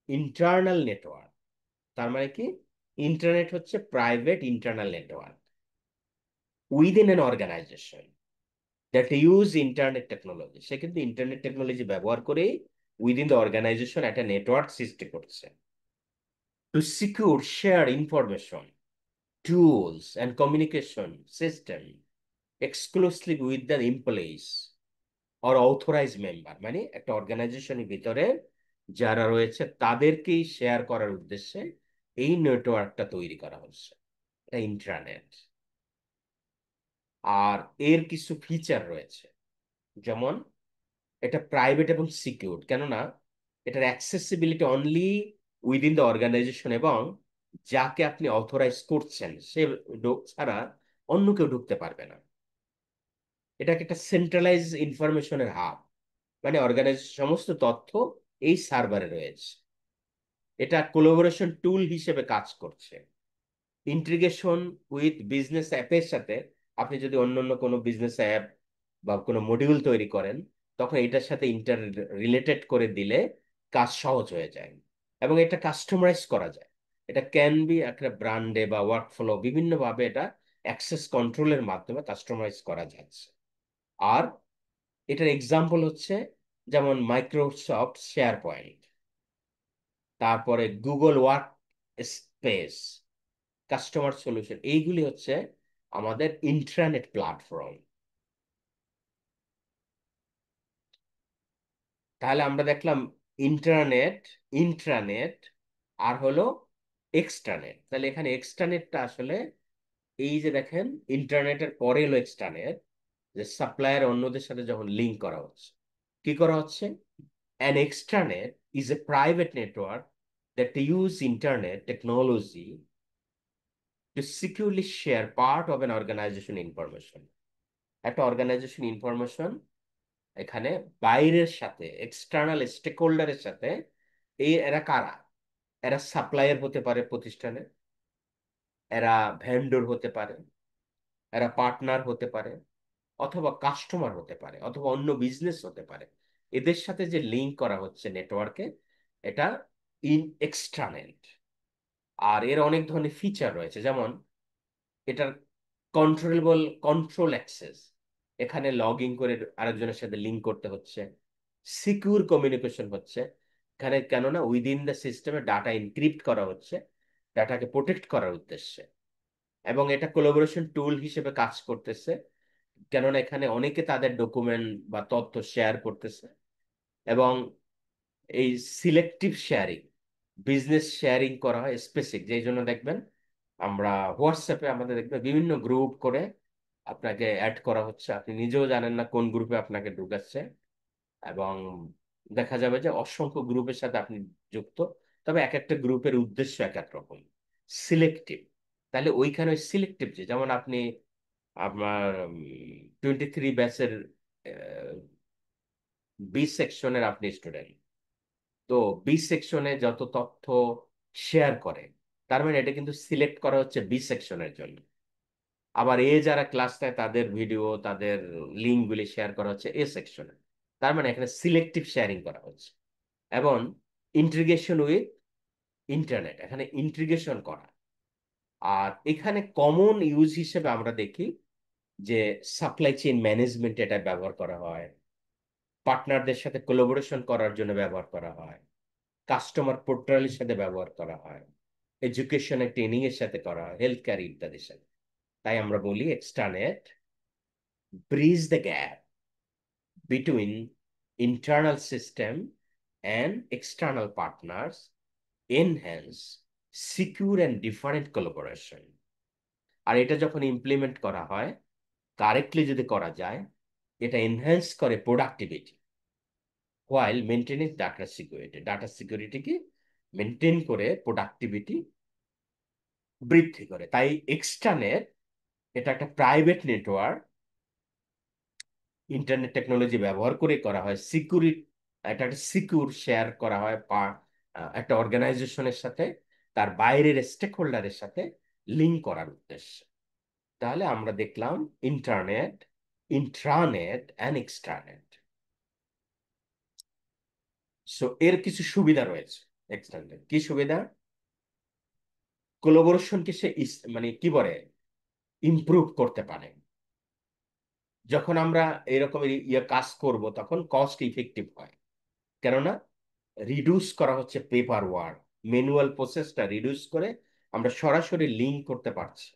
Speaker 1: internal network. তার মানে কি, ইন্টারনেট হচ্ছে private internal network within an organisation that use internet technology. সে কিন্তু ইন্টারনেট টেকনোলজি ব্যবহার করেই উইদিন দ্য অর্গানাইজেশন একটা নেটওয়ার্ক সৃষ্টি করছে to secure share information, tools and communication system exclusive with the employees or authorise member, মানে একটা অর্গানাইজেশনের ভিতরে যারা রয়েছে তাদেরকেই শেয়ার করার উদ্দেশ্যে এই নেটওয়ার্কটা তৈরি করা হচ্ছে, এটা ইন্ট্রানেট। আর এর কিছু ফিচার রয়েছে, যেমন এটা প্রাইভেট এবং সিকিউর, কেননা এটার accessibility only within the organisation, এবং যাকে আপনি অথরাইজ করছেন সে ছাড়া অন্য কেউ ঢুকতে পারবে না। এটাকে একটা সেন্ট্রালাইজ ইনফরমেশনের হাব, মানে অর্গানাইজেশন সমস্ত তথ্য এই সার্ভারে রয়েছে। এটা কোলাবোরেশন টুল হিসেবে কাজ করছে। ইন্টিগ্রেশন উইথ বিজনেস অ্যাপের সাথে, আপনি যদি অন্য অন্য কোনো বিজনেস অ্যাপ বা কোনো মডিউল তৈরি করেন, তখন এটার সাথে ইন্টার রিলেটেড করে দিলে কাজ সহজ হয়ে যায় এবং এটা কাস্টমাইজ করা যায়। এটা ক্যান বি একটা ব্র্যান্ডে বা ওয়ার্কফ্লো বিভিন্নভাবে এটা অ্যাক্সেস কন্ট্রোলের মাধ্যমে কাস্টমাইজ করা যাচ্ছে। আর এটার এক্সাম্পল হচ্ছে যেমন মাইক্রোসফট শেয়ার পয়েন্ট, তারপরে Google work space, customer solution, এইগুলি হচ্ছে আমাদের ইন্ট্রানেট প্ল্যাটফর্ম। তাহলে আমরা দেখলাম ইন্টারনেট, ইন্ট্রানেট, আর হলো এক্সট্রানেট। তাহলে এখানে এক্সট্রানেটটা আসলে এই যে দেখেন, ইন্টারনেটের পরে হলো এক্সট্রানেট, যে সাপ্লায়ার অন্যদের সাথে যখন লিঙ্ক করা হচ্ছে। কি করা হচ্ছে? An extranet is a private network that use internet technology to securely share part of an organization information. একটা অর্গানাইজেশন ইনফরমেশন এখানে বাইরের সাথে, এক্সটার্নাল স্টেক হোল্ডারের সাথে, এরা কারা? এরা সাপ্লায়ার হতে পারে প্রতিষ্ঠানে, এরা ভেন্ডর হতে পারে, এরা পার্টনার হতে পারে, অথবা কাস্টমার হতে পারে, অথবা অন্য বিজনেস হতে পারে। এদের সাথে যে লিঙ্ক করা হচ্ছে নেটওয়ার্কে, এটা এক্সট্রানেট। আর এর অনেক ধরনের ফিচার রয়েছে, যেমন এটার কন্ট্রোলেবল কন্ট্রোল অ্যাক্সেস, এখানে লগ ইন করে আরেকজনের সাথে লিঙ্ক করতে হচ্ছে। সিকিউর কমিউনিকেশন হচ্ছে এখানে, কেননা উইদিন দ্য সিস্টেমে ডাটা এনক্রিপ্ট করা হচ্ছে ডাটাকে প্রোটেক্ট করার উদ্দেশ্যে। এবং এটা কোলাবোরেশন টুল হিসেবে কাজ করতেছে, কেননা এখানে অনেকে তাদের ডকুমেন্ট বা তথ্য শেয়ার করতেছে। এবং এই সিলেক্টিভ শেয়ারিং, বিজনেস শেয়ারিং করা হয় স্পেসিফিক, যেই জন্য দেখবেন আমরা হোয়াটসঅ্যাপে আমাদের দেখবেন বিভিন্ন গ্রুপ করে আপনাকে অ্যাড করা হচ্ছে, আপনি নিজেও জানেন না কোন গ্রুপে আপনাকে ঢুকাচ্ছে। এবং দেখা যাবে যে অসংখ্য গ্রুপের সাথে আপনি যুক্ত, তবে এক একটা গ্রুপের উদ্দেশ্য এক এক রকম, সিলেক্টিভ। তাহলে ওইখানে সিলেক্টিভ, যে যেমন আপনি আপনার 23 ব্যাচের বি সেকশনের আপনি স্টুডেন্ট, তো বি সেকশনে যত তথ্য শেয়ার করে, তার মানে এটা কিন্তু সিলেক্ট করা হচ্ছে বি সেকশনের জন্য। আবার এ যারা ক্লাস নেয় তাদের ভিডিও, তাদের লিঙ্কগুলি শেয়ার করা হচ্ছে এ সেকশনে। তার মানে এখানে সিলেক্টিভ শেয়ারিং করা হচ্ছে। এবং ইন্টিগ্রেশন উইথ ইন্টারনেট, এখানে ইন্টিগ্রেশন করা। আর এখানে কমন ইউজ হিসেবে আমরা দেখি যে সাপ্লাই চেইন ম্যানেজমেন্ট এটা ব্যবহার করা হয়, পার্টনারদের সাথে কোলাবোরেশন করার জন্য ব্যবহার করা হয়, কাস্টমার পোর্টালের সাথে ব্যবহার করা হয়, এডুকেশনের ট্রেনিং এর সাথে করা হয়, হেলথ কেয়ার ইত্যাদির সাথে। তাই আমরা বলি extranet bridge the gap between internal system and external partners, enhance secure and different collaboration। আর এটা যখন ইমপ্লিমেন্ট করা হয়, কারেক্টলি যদি করা যায়, এটা এনহ্যান্স করে productivity while maintaining data security. Data সিকিউরিটিকে মেনটেন করে প্রোডাক্টিভিটি বৃদ্ধি করে। তাই এক্সট্রানেট এটা একটা প্রাইভেট নেটওয়ার্ক, ইন্টারনেট টেকনোলজি ব্যবহার করে করা হয় সিকিউরিটি, এটা একটা সিকিউর শেয়ার করা হয় একটা অর্গানাইজেশনের সাথে তার বাইরের স্টেক হোল্ডারের সাথে লিঙ্ক করার উদ্দেশ্যে। তাহলে আমরা দেখলাম ইন্টারনেট, ইন্ট্রানেট অ্যান্ড এক্সট্রানেট। সো এর কিছু সুবিধা রয়েছে। এক্সট্রানেট কি সুবিধা? কোলাবোরেশনকে সে মানে কি বলে, ইমপ্রুভ করতে পারে। যখন আমরা এরকম কাজ করব তখন কস্ট ইফেক্টিভ হয়, কেননা রিডিউস করা হচ্ছে পেপার ওয়ার্ক, ম্যানুয়াল প্রসেসটা রিডিউস করে আমরা সরাসরি লিঙ্ক করতে পারছি।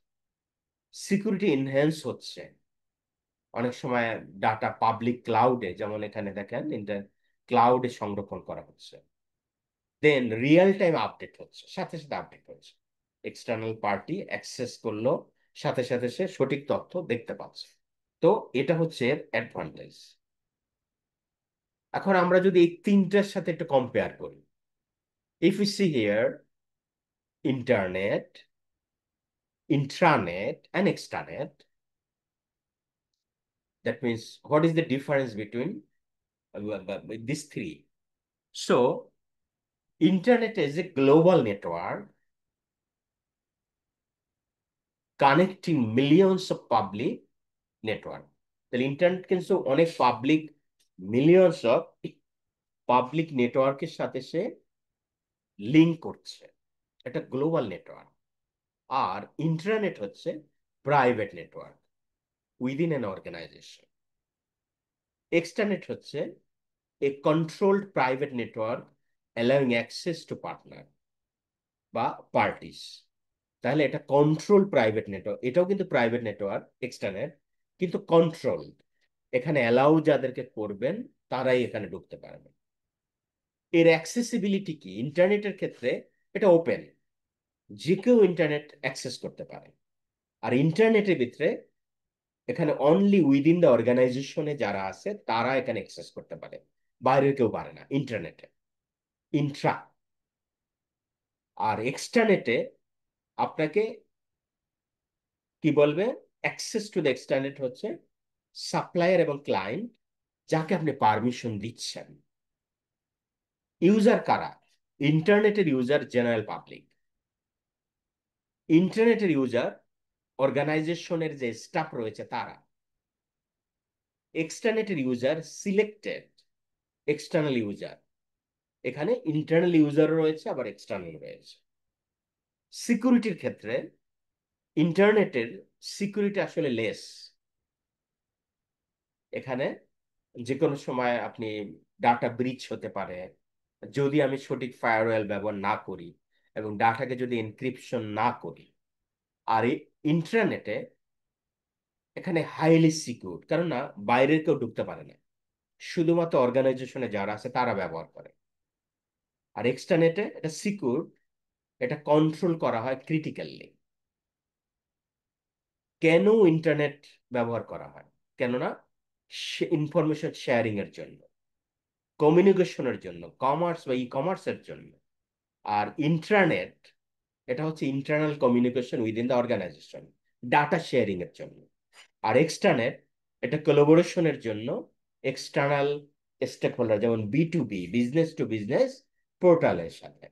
Speaker 1: সিকিউরিটি এনহ্যান্স হচ্ছে, অনেক সময় ডাটা পাবলিক ক্লাউডে, যেমন এখানে দেখেন ক্লাউডে সংরক্ষণ করা হচ্ছে। দেন রিয়েল টাইম আপডেট হচ্ছে, সাথে সাথে আপডেট হচ্ছে, এক্সটার্নাল পার্টি অ্যাক্সেস করলো সাথে সাথে সে সঠিক তথ্য দেখতে পাচ্ছে। তো এটা হচ্ছে অ্যাডভান্টেজ। এখন আমরা যদি এই তিনটার সাথে একটু কম্পেয়ার করি, if you see here internet, intranet and extranet, that means what is the difference between these three? So internet is a global network connecting millions of public network, তাহলে ইন্টারনেট কিন্তু অনেক পাবলিক, মিলিয়নস অফ পাবলিক নেটওয়ার্কের সাথে সে link করছে। এটা global network. আর internet হচ্ছে private network within an organisation. Extranet হচ্ছে a controlled private network allowing access to partner বা পার্টিস। তাহলে এটা কন্ট্রোল প্রাইভেট নেটওয়ার্ক, এটাও কিন্তু প্রাইভেট নেটওয়ার্ক এক্সটারনেট, কিন্তু কন্ট্রোল। এখানে অ্যালাউ যাদেরকে করবেন তারাই এখানে ঢুকতে পারবে। এর অ্যাক্সেসিবিলিটি কি? ইন্টারনেটের ক্ষেত্রে এটা ওপেন, যে কেউ ইন্টারনেট অ্যাক্সেস করতে পারে। আর ইন্টারনেটের ভিতরে এখানে অনলি উইদিন দ্য অর্গানাইজেশনে যারা আছে তারা এখানে অ্যাক্সেস করতে পারে, বাইরের কেউ পারে না ইন্টারনেটে, ইন্ট্রা। আর এক্সটারনেটে আপনাকে কি বলবে, অ্যাক্সেস টু দ্য এক্সটারনেট হচ্ছে সাপ্লায়ার এবং ক্লায়েন্ট যাকে আপনি পারমিশন দিচ্ছেন। ইউজার কারা? ইন্টারনেটের ইউজার জেনারেল পাবলিক। ইন্টারনেটের ইউজার অর্গানাইজেশনের যে স্টাফ রয়েছে তারা। এক্সটারনেটের ইউজার সিলেক্টেড এক্সটার্নাল ইউজার। এখানে ইন্টারনাল ইউজার রয়েছে আবার এক্সটার্নাল রয়েছে। সিকিউরিটির ক্ষেত্রে ইন্টারনেটের সিকিউরিটি আসলে লেস। এখানে যে কোনো সময় আপনি ডাটা ব্রিচ হতে পারে যদি আমি সঠিক ফায়ারওয়েল ব্যবহার না করি এবং ডাটাকে যদি এনক্রিপশন না করি। আর ইন্টারনেটে এখানে হাইলি সিকিউর, কারণ না বাইরের কেউ ঢুকতে পারে না, শুধুমাত্র অর্গানাইজেশনে যারা আছে তারা ব্যবহার করে। আর এক্সটারনেটে এটা সিকিউর, এটা কন্ট্রোল করা হয় ক্রিটিক্যালি। কেন ইন্টারনেট ব্যবহার করা হয়? কেননা ইনফরমেশন শেয়ারিং এর জন্য, কমিউনিকেশনের জন্য, কমার্স বা ই কমার্সের জন্য। আর ইন্টারনেট এটা হচ্ছে internal communication within the organisation, data sharing এর জন্য। আর এক্সটারনেট এটা কোলাবোরেশনের জন্য, এক্সটার্নাল স্টেক হোল্ডার যেমন B2B, বিজনেস টু বিজনেস পোর্টালের সাথে।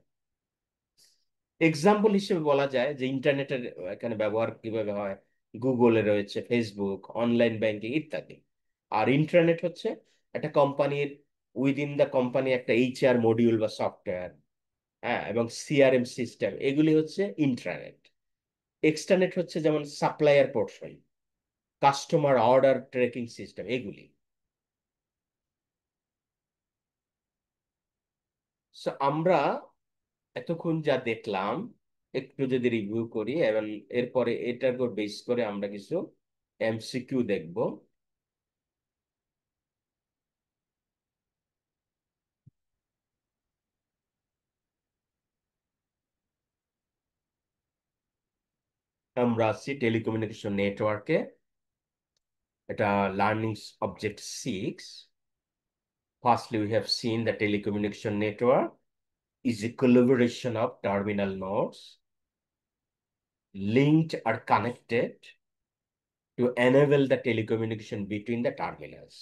Speaker 1: এক্সাম্পল হিসেবে বলা যায় যে ইন্টারনেটের এখানে ব্যবহার কিভাবে হয়, গুগলে রয়েছে, ফেসবুক, অনলাইন ব্যাংকিং ইত্যাদি। আর ইন্টারনেট হচ্ছে একটা কোম্পানির উইদিন দ্য কোম্পানি একটা HR মডিউল বা সফটওয়্যার, হ্যাঁ, এবং CRM সিস্টেম, এগুলি হচ্ছে ইন্টারনেট। এক্সটারনেট হচ্ছে যেমন supplier portion, customer order tracking system, এগুলি। So, আমরা এতক্ষণ যা দেখলাম একটু যদি রিভিউ করি, এবং এরপরে এটার উপর বেস করে আমরা কিছু MCQ দেখব। আমরা আসছি টেলিকমিউনিকেশন নেটওয়ার্কে। এটা learning object 6। Firstly, we have seen the telecommunication network is a collaboration of terminal nodes linked or connected to enable the telecommunication between the terminals.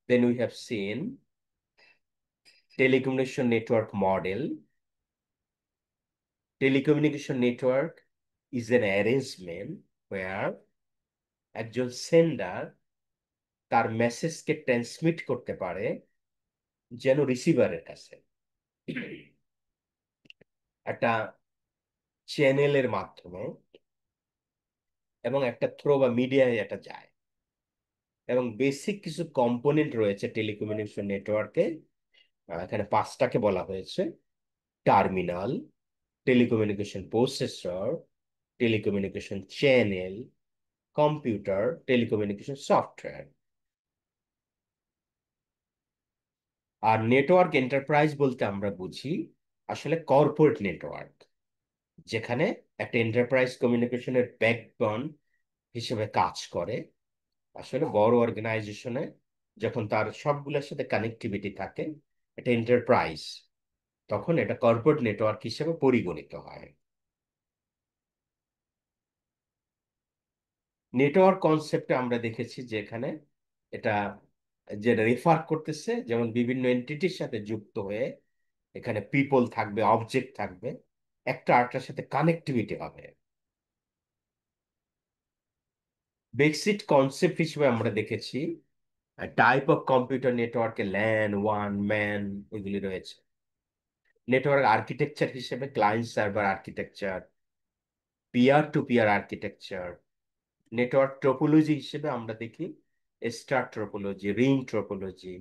Speaker 1: Then we have seen telecommunication network model. Telecommunication network is an arrangement where একজন sender তার মেসেজকে transmit করতে পারে যেন রিসিভারের কাছে একটা চ্যানেলের মাধ্যমে, এবং একটা থ্রো বা মিডিয়ায় এটা যায়। এবং বেসিক কিছু কম্পোনেন্ট রয়েছে টেলিকমিউনিকেশন নেটওয়ার্কে, এখানে পাঁচটাকে বলা হয়েছে: terminal, telecommunication processor, telecommunication channel, computer, telecommunication software. আর নেটওয়ার্ক এন্টারপ্রাইজ বলতে আমরা বুঝি আসলে কর্পোরেট নেটওয়ার্ক, যেখানে একটা এন্টারপ্রাইজ কমিউনিকেশনের ব্যাকবোন হিসেবে কাজ করে। আসলে বড় অর্গানাইজেশনে যখন তার সবগুলোর সাথে কানেক্টিভিটি থাকে, এটা এন্টারপ্রাইজ, তখন এটা কর্পোরেট নেটওয়ার্ক হিসেবে পরিগণিত হয়। নেটওয়ার্ক কনসেপ্টে আমরা দেখেছি যে এখানে এটা যেটা রেফার করতেছে, যেমন বিভিন্ন এন্টিটির সাথে যুক্ত হয়ে এখানে পিপল থাকবে, অবজেক্ট থাকবে, একটা আরেকটার সাথে কানেক্টিভিটি হবে। বেসিক কনসেপ্ট হিসেবে আমরা দেখেছি টাইপ অফ কম্পিউটার নেটওয়ার্কে ল্যান, ওয়ান, ম্যান এগুলি রয়েছে। নেটওয়ার্ক আর্কিটেকচার হিসেবে client server architecture, peer to peer architecture. Network topology হিসেবে আমরা দেখি star topology, ring topology,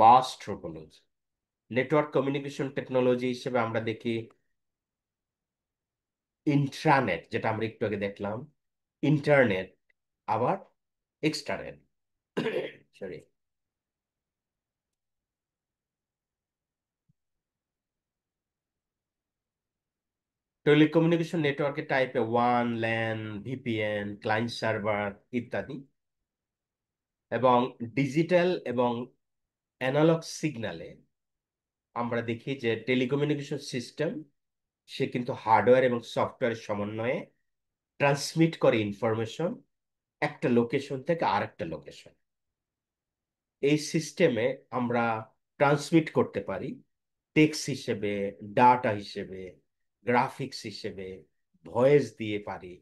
Speaker 1: bus topology. Network communication technology হিসেবে আমরা দেখি ইন্ট্রানেট, যেটা আমরা একটু আগে দেখলাম, ইন্টারনেট, আবার এক্সট্রানেট। সরি। টেলিকমিউনিকেশন নেটওয়ার্কের টাইপে one, LAN, VPN, client server ইত্যাদি। এবং ডিজিটাল এবং অ্যানালগ সিগন্যালে আমরা দেখি যে টেলিকমিউনিকেশন সিস্টেম সে কিন্তু হার্ডওয়্যার এবং সফটওয়্যারের সমন্বয়ে ট্রান্সমিট করে ইনফরমেশন একটা লোকেশন থেকে আরেকটা লোকেশন। এই সিস্টেমে আমরা ট্রান্সমিট করতে পারি টেক্সট হিসেবে, ডাটা হিসেবে, গ্রাফিক্স হিসেবে, ভয়েস দিয়ে পারি,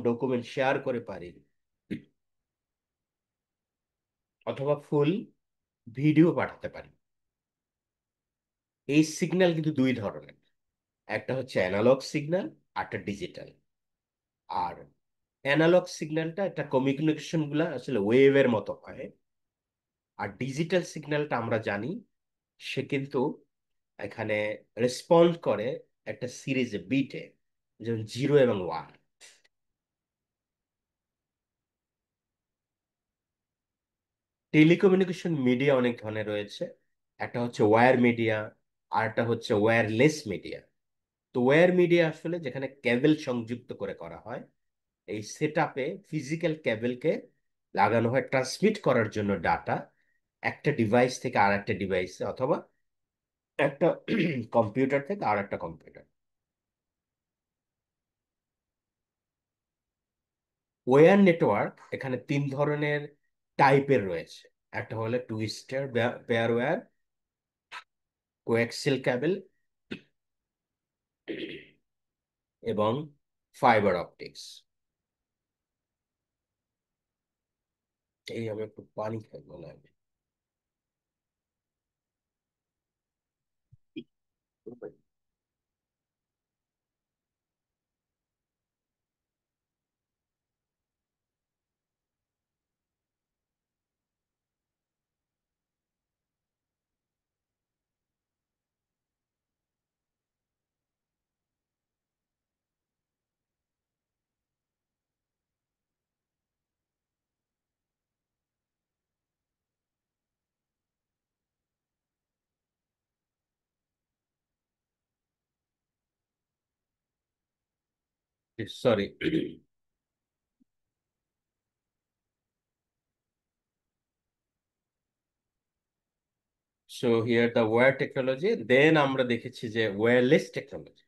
Speaker 1: ডকুমেন্ট শেয়ার করে পারি, অথবা ফুল ভিডিও পাঠাতে পারি। এই সিগন্যাল কিন্তু দুই ধরনের, একটা হচ্ছে অ্যানালগ সিগন্যাল, একটা ডিজিটাল। আর অ্যানালগ সিগন্যালটা একটা কমিউনিকেশন গুলা আসলে ওয়েভের মতো হয়। আর ডিজিটাল সিগন্যালটা আমরা জানি সে কিন্তু এখানে রেসপন্ড করে একটা সিরিজে, বিটে, যেমন 0 এবং 1। টেলিকমিউনিকেশন মিডিয়া অনেক ধরনের রয়েছে। একটা হচ্ছে ওয়্যার মিডিয়া, আর একটা হচ্ছে ওয়্যারলেস মিডিয়া। তো ওয়্যার মিডিয়া আসলে যেখানে কেবল সংযুক্ত করে করা হয়, এই সেট আপে ফিজিক্যাল কেবলকে লাগানো হয় ট্রান্সমিট করার জন্য ডাটা একটা ডিভাইস থেকে আর একটা ডিভাইসে, অথবা একটা কম্পিউটার থেকে আর একটা কম্পিউটার। ওয়্যার নেটওয়ার্ক এখানে তিন ধরনের টাইপের রয়েছে। একটা হলো টুইস্টার পেয়ার ওয়্যার, কোয়াক্সিয়াল কেবল, এবং ফাইবার অপটিক্স। এই আমি একটু পানি খাই মনে হয়। Sorry. So here the wire technology, then আমরা দেখেছি যে ওয়্যারলেস টেকনোলজি।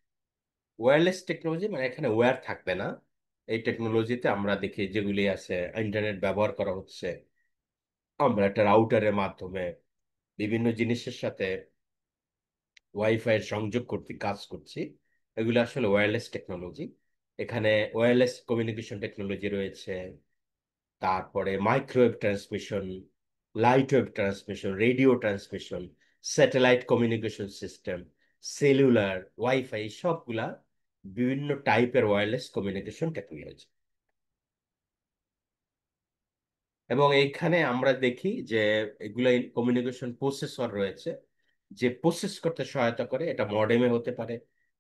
Speaker 1: ওয়্যারলেস টেকনোলজি মানে এখানে ওয়্যার থাকবে না। এই টেকনোলজিতে আমরা দেখি যেগুলি আছে, ইন্টারনেট ব্যবহার করা হচ্ছে, আমরা একটা রাউটারের মাধ্যমে বিভিন্ন জিনিসের সাথে ওয়াইফাই এর সংযোগ করতে কাজ করছি। এগুলো আসলে ওয়্যারলেস টেকনোলজি। এখানে ওয়্যারলেস কমিউনিকেশন টেকনোলজি রয়েছে, তারপরে microwave transmission, light wave transmission, radio transmission, satellite communication system, cellular, wifi, সবগুলা বিভিন্ন টাইপের ওয়্যারলেস কমিউনিকেশন টেকনোলজি। এবং এইখানে আমরা দেখি যে এগুলো কমিউনিকেশন প্রসেসর রয়েছে, যে প্রসেস করতে সহায়তা করে। এটা মডেমে হতে পারে,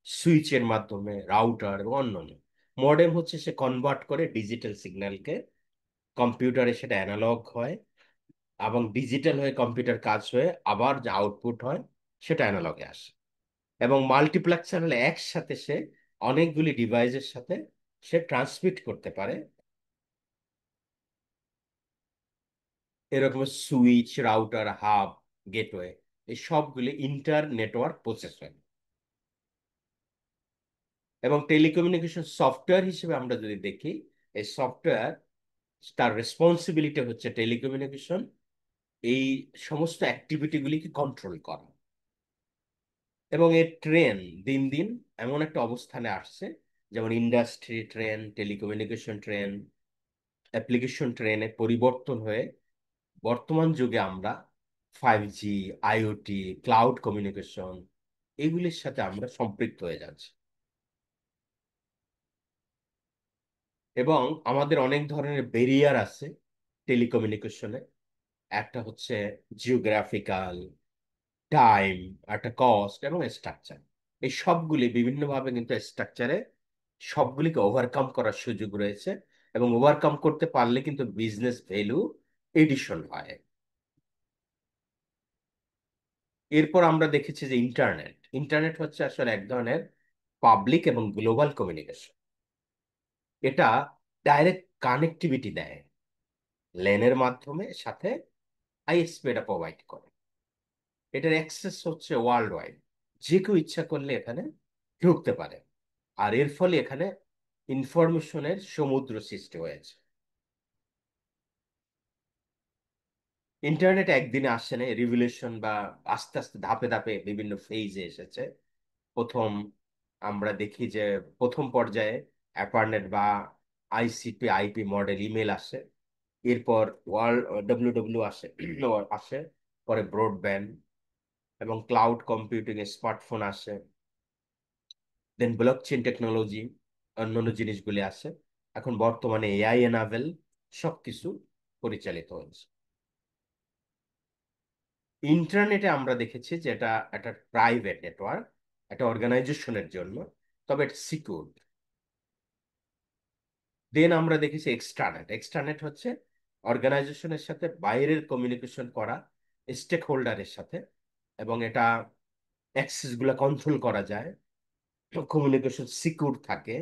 Speaker 1: সুইচের মাধ্যমে, রাউটার এবং অন্যান্য। মডেম হচ্ছে সে কনভার্ট করে ডিজিটাল সিগন্যালকে, কম্পিউটারে সেটা অ্যানালগ হয়, এবং ডিজিটাল হয়ে কম্পিউটার কাজ হয়ে আবার যে আউটপুট হয় সেটা অ্যানালগে আসে। এবং মাল্টিপ্লেক্সার একসাথে সে অনেকগুলি ডিভাইসের সাথে সে ট্রান্সমিট করতে পারে। এরকম সুইচ, রাউটার, হাব, গেটওয়ে, এই সবগুলি ইন্টার নেটওয়ার্ক প্রসেসর। এবং টেলিকমিউনিকেশন সফটওয়্যার হিসেবে আমরা যদি দেখি, এই সফটওয়্যার তার রেসপন্সিবিলিটি হচ্ছে টেলিকমিউনিকেশন এই সমস্ত অ্যাক্টিভিটিগুলিকে কন্ট্রোল করা। এবং এর ট্রেন দিন দিন এমন একটা অবস্থানে আসছে, যেমন industry train, telecommunication train, application ট্রেনে পরিবর্তন হয়ে বর্তমান যুগে আমরা 5G, আইওটি, ক্লাউড কমিউনিকেশন এগুলির সাথে আমরা সম্পৃক্ত হয়ে যাচ্ছি। এবং আমাদের অনেক ধরনের ব্যারিয়ার আছে টেলিকমিউনিকেশনে। একটা হচ্ছে জিওগ্রাফিক্যাল, টাইম, একটা কস্ট এবং স্ট্রাকচার। এই সবগুলি বিভিন্নভাবে কিন্তু স্ট্রাকচারে সবগুলিকে ওভারকাম করার সুযোগ রয়েছে, এবং ওভারকাম করতে পারলে কিন্তু বিজনেস ভ্যালু এডিশন হয়। এরপর আমরা দেখেছি যে ইন্টারনেট ইন্টারনেট হচ্ছে আসলে এক ধরনের পাবলিক এবং গ্লোবাল কমিউনিকেশন। এটা ডাইরেক্ট কানেক্টিভিটি দেয় লেনের মাধ্যমে, সাথে আইএসপি এটা প্রোভাইড করে। এটার অ্যাক্সেস হচ্ছে ওয়ার্ল্ড ওয়াইড, যে কেউ ইচ্ছা করলে এখানে ঢুকতে পারে। আর এর ফলে এখানে ইনফরমেশনের সমুদ্র সৃষ্টি হয়েছে। ইন্টারনেট একদিনে আসছে না, রিভলিউশন বা আস্তে আস্তে ধাপে ধাপে বিভিন্ন ফেজে এসেছে। প্রথম আমরা দেখি যে প্রথম পর্যায়ে অ্যাপারনেট বা আইসিপি আইপি মডেল ইমেল আসে। এরপর ওয়ার্ল্ড ডব্লিউ আসে আসে। পরে ব্রডব্যান্ড এবং ক্লাউড কম্পিউটিং, স্মার্টফোন আসে। দেন ব্লকচেন টেকনোলজি, অন্যান্য জিনিসগুলি আসে। এখন বর্তমানে এআই এনাবেল সবকিছু পরিচালিত হচ্ছে। ইন্টারনেটে আমরা দেখেছি যে এটা একটা প্রাইভেট নেটওয়ার্ক, একটা অর্গানাইজেশনের জন্য, তবে এটা সিকিউর। দেন আমরা দেখেছি এক্সট্রানেট। এক্সট্রানেট হচ্ছে অর্গানাইজেশনের সাথে বাইরের কমিউনিকেশন করা স্টেক হোল্ডারের সাথে, এবং এটা অ্যাক্সেস গুলা কন্ট্রোল করা যায়, কমিউনিকেশন সিকিউর থাকে,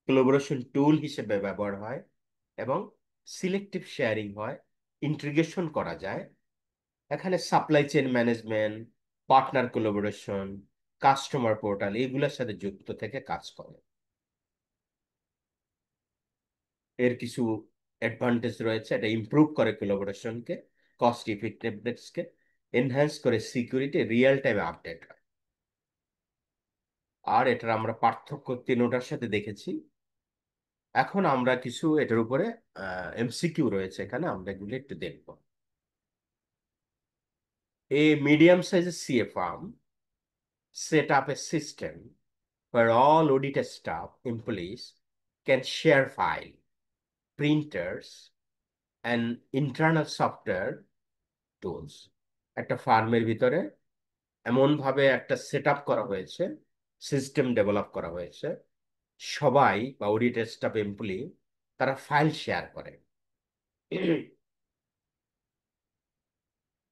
Speaker 1: কোলাবোরেশন টুল হিসেবে ব্যবহার হয়, এবং সিলেক্টিভ শেয়ারিং হয়, ইন্টিগ্রেশন করা যায়। এখানে supply chain management, partner collaboration, customer portal এগুলোর সাথে যুক্ত থেকে কাজ করে। এর কিছু অ্যাডভান্টেজ রয়েছে। এটা ইমপ্রুভ করে কোলাবোরেশনকে, কস্ট ইফেক্টিভনেসকে, এনহ্যান্স করে সিকিউরিটি, রিয়েল টাইমে আপডেট হয়। আর এটার আমরা পার্থক্য তিনোটার সাথে দেখেছি। এখন আমরা কিছু এটার উপরে এমসিকিউ রয়েছে, এখানে আমরা এগুলো একটু দেখব। A medium-sized CA firm set up a system where all audit staff, employees can share file, printers, and internal software tools. একটা ফার্মের ভিতরে এমন ভাবে একটা সেট আপ করা হয়েছে, সিস্টেম ডেভেলপ করা হয়েছে, সবাই বা অডিট স্টাফ, এমপ্লয়ি তারা ফাইল শেয়ার করে।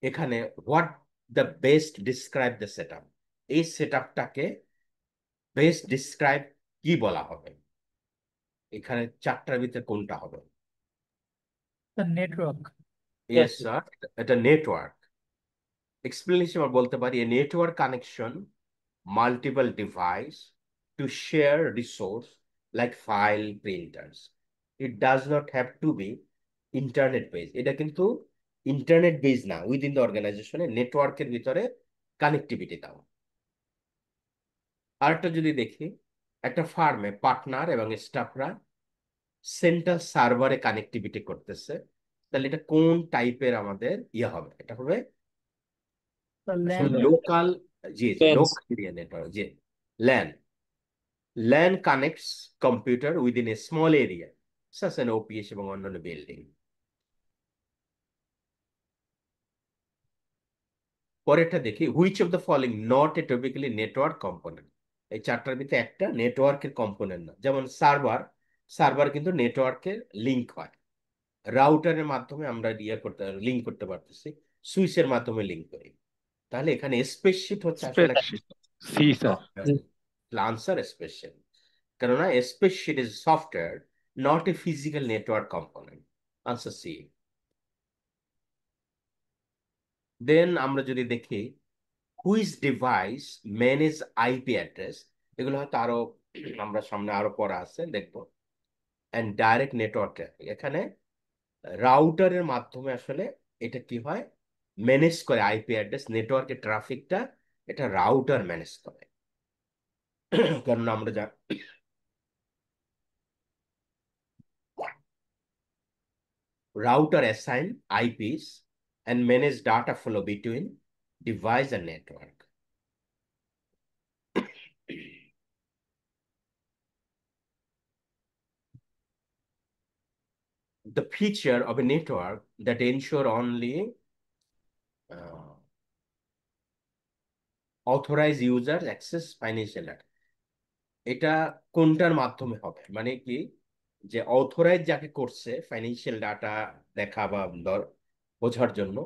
Speaker 1: এখানে what the best describe the set up, এই সেট আপটাকে বেস্ট ডিসক্রাইব কি বলা হবে? এখানে চারটার ভিতরে কোনটা হবে?
Speaker 2: The network.
Speaker 4: Yes.
Speaker 1: Yes sir, এটা নেটওয়ার্ক। এক্সপ্লেনেশন আমরা বলতে পারি a network connection multiple device to share resource like file, printers. It does not have to be internet base. এটা কিন্তু ইন্টারনেট বেজ না, উইদিন দ্য অর্গানাইজেশনে নেটওয়ার্কের ভিতরে কানেক্টিভিটি দাও। আরেকটা যদি দেখি, একটা ফার্মে পার্টনার এবং স্টাফরা সেন্ট্রাল সার্ভারে কানেক্টিভিটি করতেছে, তাহলে এটা কোন টাইপের আমাদের ইয়ে হবে? এটা হবে
Speaker 2: The
Speaker 1: আসলে
Speaker 2: LAN.
Speaker 1: Local. G G,
Speaker 4: lens.
Speaker 1: Local area network, G. LAN, LAN connects computer within a small area such an OPS এবং অন্যান্য বিল্ডিং। পরেরটা দেখি, which of the following not a typically network component. এই চারটার ভিতরে একটা নেটওয়ার্কের কম্পোনেন্ট না। যেমন সার্ভার, সার্ভার কিন্তু নেটওয়ার্কের লিঙ্ক হয়। রাউটারের মাধ্যমে আমরা ইয়ে করতে লিঙ্ক করতে পারতেছি, সুইচের মাধ্যমে লিঙ্ক করি। তাহলে এখানে স্পেসশিট হচ্ছে আসলে
Speaker 2: Spreadsheet. C sir.
Speaker 1: Answer spreadsheet, কেননা spreadsheet is software, not a physical network component. Answer C. Then আমরা যদি দেখি which device manage IP address, এগুলো হয়তো আরো আমরা সামনে আরো পড়া আছে দেখবো। অ্যান্ড ডাইরেক্ট নেটওয়ার্ক ট্রাফিক, এখানে রাউটারের মাধ্যমে আসলে এটা কি হয়, ম্যানেজ করে আইপি অ্যাড্রেস, নেটওয়ার্কের ট্রাফিকটা এটা রাউটার ম্যানেজ করে। কারণ আমরা Router assign IPs and manage data flow between device and network. The feature of a network that ensure only authorized users access financial data. এটা কোনটার মাধ্যমে হবে, মানে কি, যে অথরাইজ যাকে করছে ফাইন্যান্সিয়াল ডাটা দেখা বা বোঝার জন্য,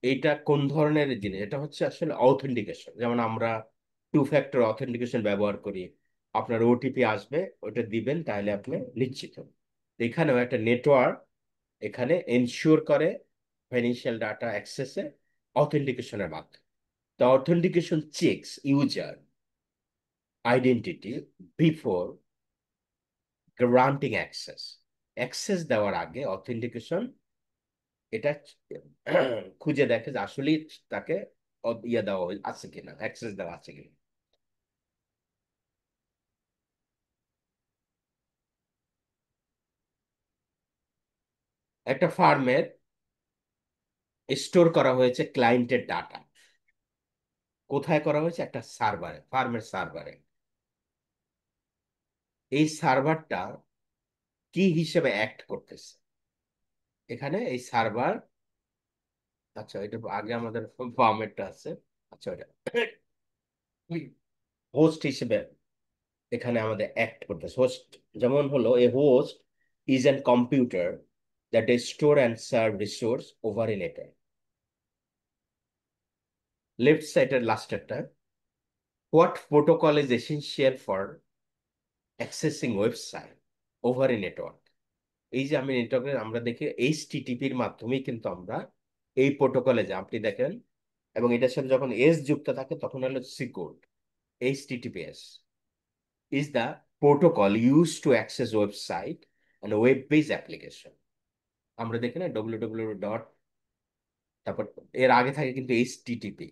Speaker 1: এইটা কোন ধরনের জিনিস, এটা হচ্ছে আসলে অথেন্টিকেশন। যেমন আমরা টু ফ্যাক্টর অথেন্টিকেশন ব্যবহার করি, আপনার ওটিপি আসবে, ওটা দিবেন, তাহলে আপনি নিশ্চিত। এখানেও একটা নেটওয়ার্ক এখানে এনশিওর করে ফাইন্যান্সিয়াল ডাটা অ্যাক্সেসে অথেন্টিকেশনের মাধ্যমে। The authentication checks user identity before granting access. Access দেওয়ার আগে অথেন্টিকেশন এটা খুঁজে দেখে যে আসলে তাকে ইয়ে দেওয়া আছে কিনা, অ্যাক্সেস দেওয়া আছে কিনা। একটা ফার্মের স্টোর করা হয়েছে ক্লায়েন্টের ডাটা। কোথায় করা হয়েছে? একটা সার্ভারে, ফার্মের সার্ভারে। এই সার্ভারটা কি হিসেবে অ্যাক্ট করতেছে? এখানে এই সার্ভার, আচ্ছা এটা আগে আমাদের ফর্মেটটা আছে, আচ্ছা এটা হোস্ট হিসেবে এখানে আমাদের অ্যাক্ট করতেছে। হোস্ট যেমন হলো, a host is an computer that store and serve resource over a network. Left সাইডের লাস্টেরটা, what protocol is essential for accessing website over a network. এই যে আমি নেটওয়ার্কে আমরা দেখি এইচটিটিপির মাধ্যমেই কিন্তু আমরা এই প্রোটোকলে যাই, আপনি দেখেন। এবং এটার সাথে যখন এস যুক্ত থাকে তখন হলো secure. HTTPS is the protocol used to access website and web-based application. আমরা দেখি না www ডট, তারপর এর আগে থাকে কিন্তু HTTP.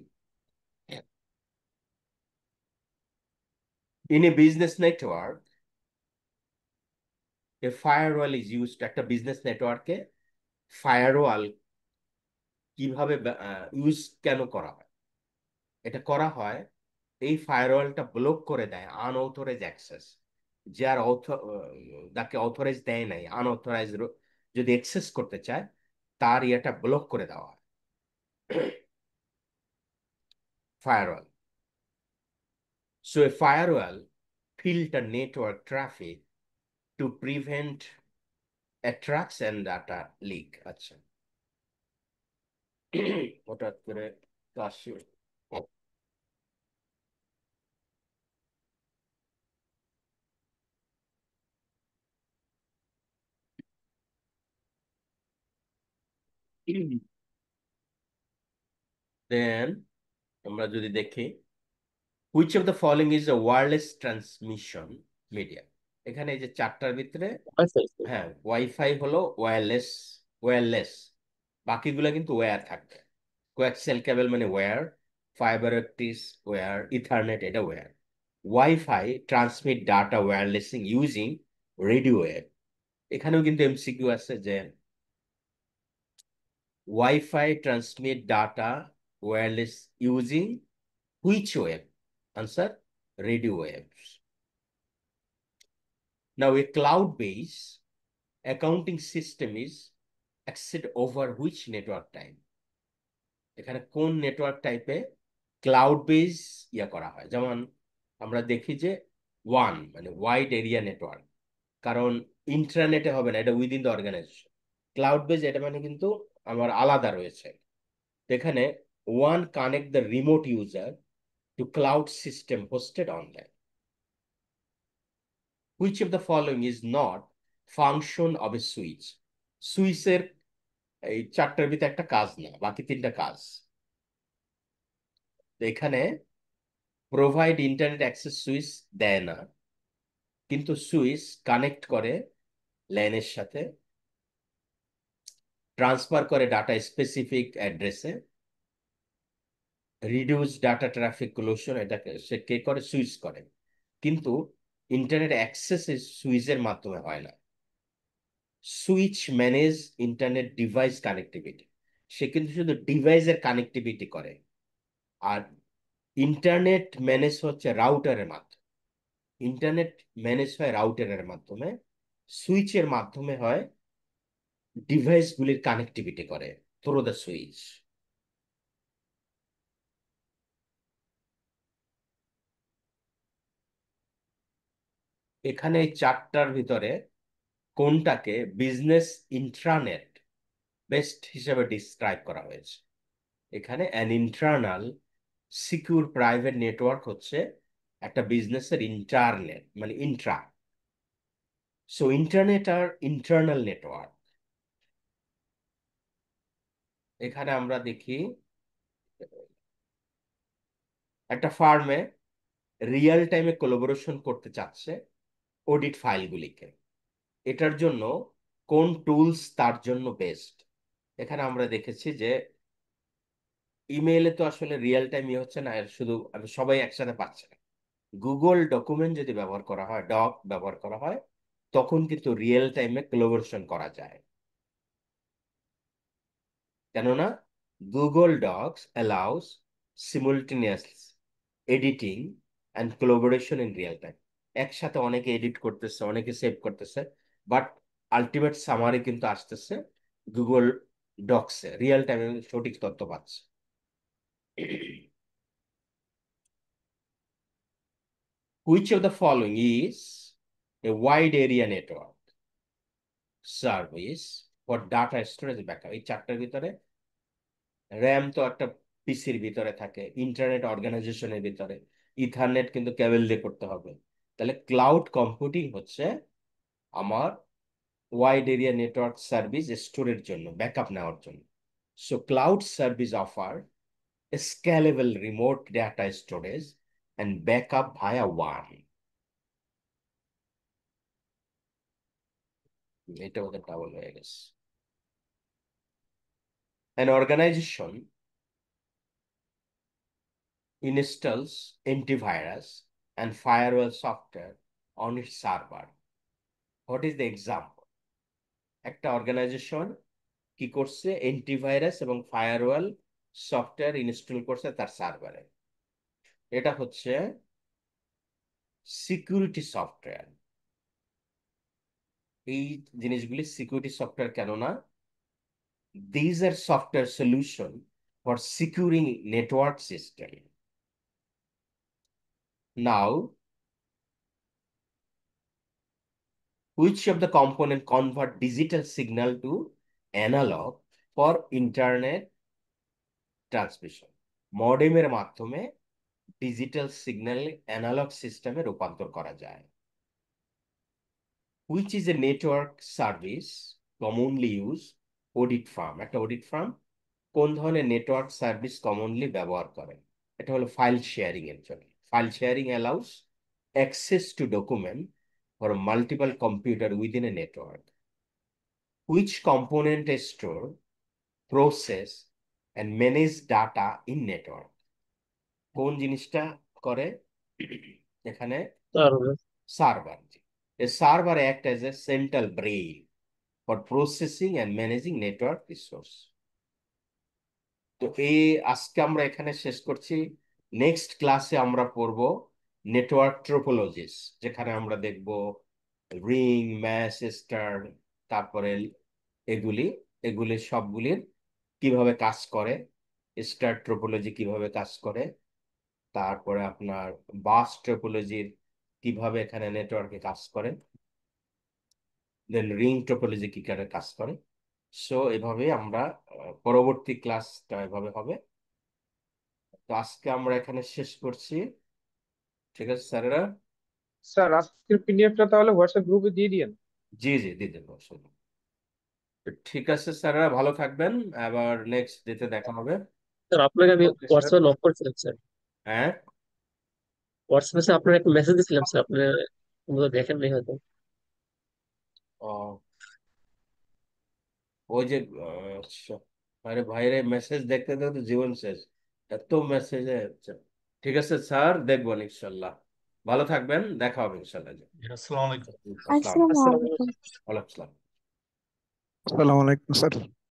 Speaker 1: In a business network, a firewall is used. একটা বিজনেস নেটওয়ার্কে ফায়ারওয়াল কিভাবে ইউজ কেন করা হয়? এটা করা হয়, এই ফায়ারওয়ালটা ব্লক করে দেয় আনঅথরাইজ অ্যাক্সেস। যার যাকে অথরাইজ দেয় নাই, আনঅথরাইজ যদি অ্যাক্সেস করতে চায়, তার ইয়েটা ব্লক করে দেওয়া হয় firewall. So a firewall filter network traffic to prevent attacks and data leak. আচ্ছা হঠাৎ করে কাজ শুরু। দেন আমরা যদি দেখি, which of the following is a wireless transmission media? এখানে এই যে চারটার ভিতরে, হ্যাঁ ওয়াইফাই হলো ওয়্যারলেস, ওয়্যারলেস, বাকিগুলো কিন্তু ওয়্যার থাকবে। কোয়াক্সিয়াল কেবল মানে wire, fibre optics wire, Ethernet এটা wire. Wi-Fi transmit data wirelessly using radio wave. এখানেও কিন্তু এমসিকিউ আছে যে Wi-Fi transmit data wireless using which wave? Answer radio waves. Now a cloud-based accounting system is accessed over which network type? এখানে কোন network টাইপে cloud base ইয়া করা হয়? যেমন আমরা দেখি যে ওয়ান মানে ওয়াইড এরিয়া নেটওয়ার্ক, কারণ ইন্টারনেটে হবে না, এটা within the organisation. Cloud base এটা মানে কিন্তু আমার আলাদা রয়েছে। এখানে one connect the remote user to cloud system hosted online. Which of the following is not function of a switch? সুইচের এই চারটার ভিতরে একটা কাজ না, বাকি তিনটা কাজ। তো এখানে প্রোভাইড ইন্টারনেট অ্যাক্সেস সুইচ দেয় না, কিন্তু সুইচ কানেক্ট করে ল্যানের সাথে, ট্রান্সফার করে ডাটা স্পেসিফিক অ্যাড্রেসে, রিডিউস ডাটা ট্রাফিক কোলিশন এটাকে সে কে করে? সুইচ করে। কিন্তু ইন্টারনেট অ্যাক্সেস সুইচের মাধ্যমে হয় না। Switch manage internet device connectivity, সে কিন্তু শুধু ডিভাইসের কানেক্টিভিটি করে। আর ইন্টারনেট ম্যানেজ হচ্ছে রাউটারের মাধ্যমে, ইন্টারনেট ম্যানেজ হয় রাউটারের মাধ্যমে, সুইচের মাধ্যমে হয় ডিভাইসগুলির কানেক্টিভিটি করে থ্রু দ্য সুইচ। এখানে এই চারটার ভিতরে কোনটাকে বিজনেস ইন্ট্রানেট বেস্ট হিসেবে ডিসক্রাইব করা হয়েছে? এখানে an internal secure private network হচ্ছে একটা বিজনেসের ইন্টারনেট, মানে ইন্ট্রা। সো ইন্টারনেট আর ইন্টারনাল নেটওয়ার্ক। এখানে আমরা দেখি একটা ফার্মে রিয়েল টাইমে কোলাবোরেশন করতে চাচ্ছে অডিট ফাইলগুলিকে, এটার জন্য কোন টুলস তার জন্য বেস্ট? এখানে আমরা দেখেছি যে ইমেইলে তো আসলে রিয়েল টাইম হচ্ছে না, এর শুধু আমি সবাই একসাথে পাচ্ছে না। গুগল ডকুমেন্ট যদি ব্যবহার করা হয়, ডক ব্যবহার করা হয়, তখন কিন্তু রিয়েল টাইমে কোলাবোরেশন করা যায়। কেননা Google Docs allows simultaneous editing and collaboration in real time. একসাথে অনেকে এডিট করতেছে, অনেকে সেভ করতেছে, বাট আলটিমেট সামারি কিন্তু আসতেছে গুগল ডক্সে, রিয়েল টাইমে সঠিক তথ্য পাচ্ছে। Which of the following is a wide area network service for data storage backup? এই চারটার ভিতরে র্যাম তো একটা পিসির ভিতরে থাকে, ইন্টারনেট অর্গানাইজেশনের ভিতরে, ইথারনেট কিন্তু কেবল দিয়ে করতে হবে। তাহলে ক্লাউড কম্পিউটিং হচ্ছে আমার ওয়াইড এরিয়া নেটওয়ার্ক সার্ভিস স্টোরের জন্য, ব্যাকআপ নেওয়ার জন্য। So cloud service offer scalable remote data storage and backup via one. এটা ওদের ডাবল হয়ে গেছে। An organization installs antivirus and firewall software on its server. What is the example? একটা organisation কি করছে, অ্যান্টিভাইরাস এবং ফায়ারওয়াল সফটওয়্যার ইনস্টল করছে তার সার্ভারে। এটা হচ্ছে সিকিউরিটি সফটওয়্যার। এই জিনিসগুলি সিকিউরিটি সফটওয়্যার কেন না? These are software solution for securing network system. Now which of the component convert digital signal to analog for internet transmission? মডেমের মাধ্যমে ডিজিটাল সিগন্যাল অ্যানালগ সিস্টেমে রূপান্তর করা যায়। which is a network service commonly used? Audit farm, একটা audit farm কোন ধরনের network service commonly ব্যবহার করে? এটা হলো ফাইল শেয়ারিং এর জন্য। File sharing allows access to document for multiple computer within a network. which component store, process and manage data in network? কোন জিনিসটা করে এখানে?
Speaker 4: তারপরে
Speaker 1: server. A server act as a central brain for processing and managing network resource. তো এই আজকে আমরা এখানে শেষ করছি। নেক্সট ক্লাসে আমরা পড়ব নেটওয়ার্ক ট্রোপোলজিস, যেখানে আমরা দেখব রিং, ম্যাশ, স্টার, তারপরে এগুলি এগুলি সবগুলির কিভাবে কাজ করে, স্টার ট্রোপোলজি কিভাবে কাজ করে, তারপরে আপনার বাস ট্রোপোলজির কিভাবে এখানে নেটওয়ার্কে কাজ করে, দেন রিং ট্রোপোলজি কি করে কাজ করে। সো এভাবে আমরা পরবর্তী ক্লাসটা এভাবে হবে। তো আজকে আমরা এখানে শেষ করছি। ঠিক আছে স্যারেরা?
Speaker 3: স্যার আজকের পিডিএফটা তাহলে হোয়াটসঅ্যাপ গ্রুপে দিয়ে দিয়েন।
Speaker 1: জি জি, দিয়ে দেবো। তো ঠিক আছে স্যারেরা, ভালো থাকবেন, আবার নেক্সট ডেতে দেখা হবে।
Speaker 4: স্যার আপনাকে আমি
Speaker 3: ওকে স্যার।
Speaker 4: হোয়াটসঅ্যাপে নক করছিলাম স্যার।
Speaker 1: হ্যাঁ,
Speaker 4: হোয়াটসঅ্যাপে আপনার একটা মেসেজ দিয়েছিলাম স্যার, আপনি বোধহয় দেখেন নাই হয়তো।
Speaker 1: ও ওই যে আচ্ছা, আরে ভাইরে মেসেজ দেখতে দেখতে জীবন শেষ, এত মেসেজে। আচ্ছা ঠিক আছে স্যার, দেখবো ইনশাল্লাহ। ভালো থাকবেন, দেখা হবে ইনশাল্লাহ।
Speaker 5: আসসালামু আলাইকুম।
Speaker 1: আসসালাম।
Speaker 6: আসসালামু
Speaker 4: আসসালামু
Speaker 6: আলাইকুম।
Speaker 4: আলাইকুম।
Speaker 1: ওয়ালাইকুম আসসালাম।
Speaker 5: আসসালামু আলাইকুম স্যার।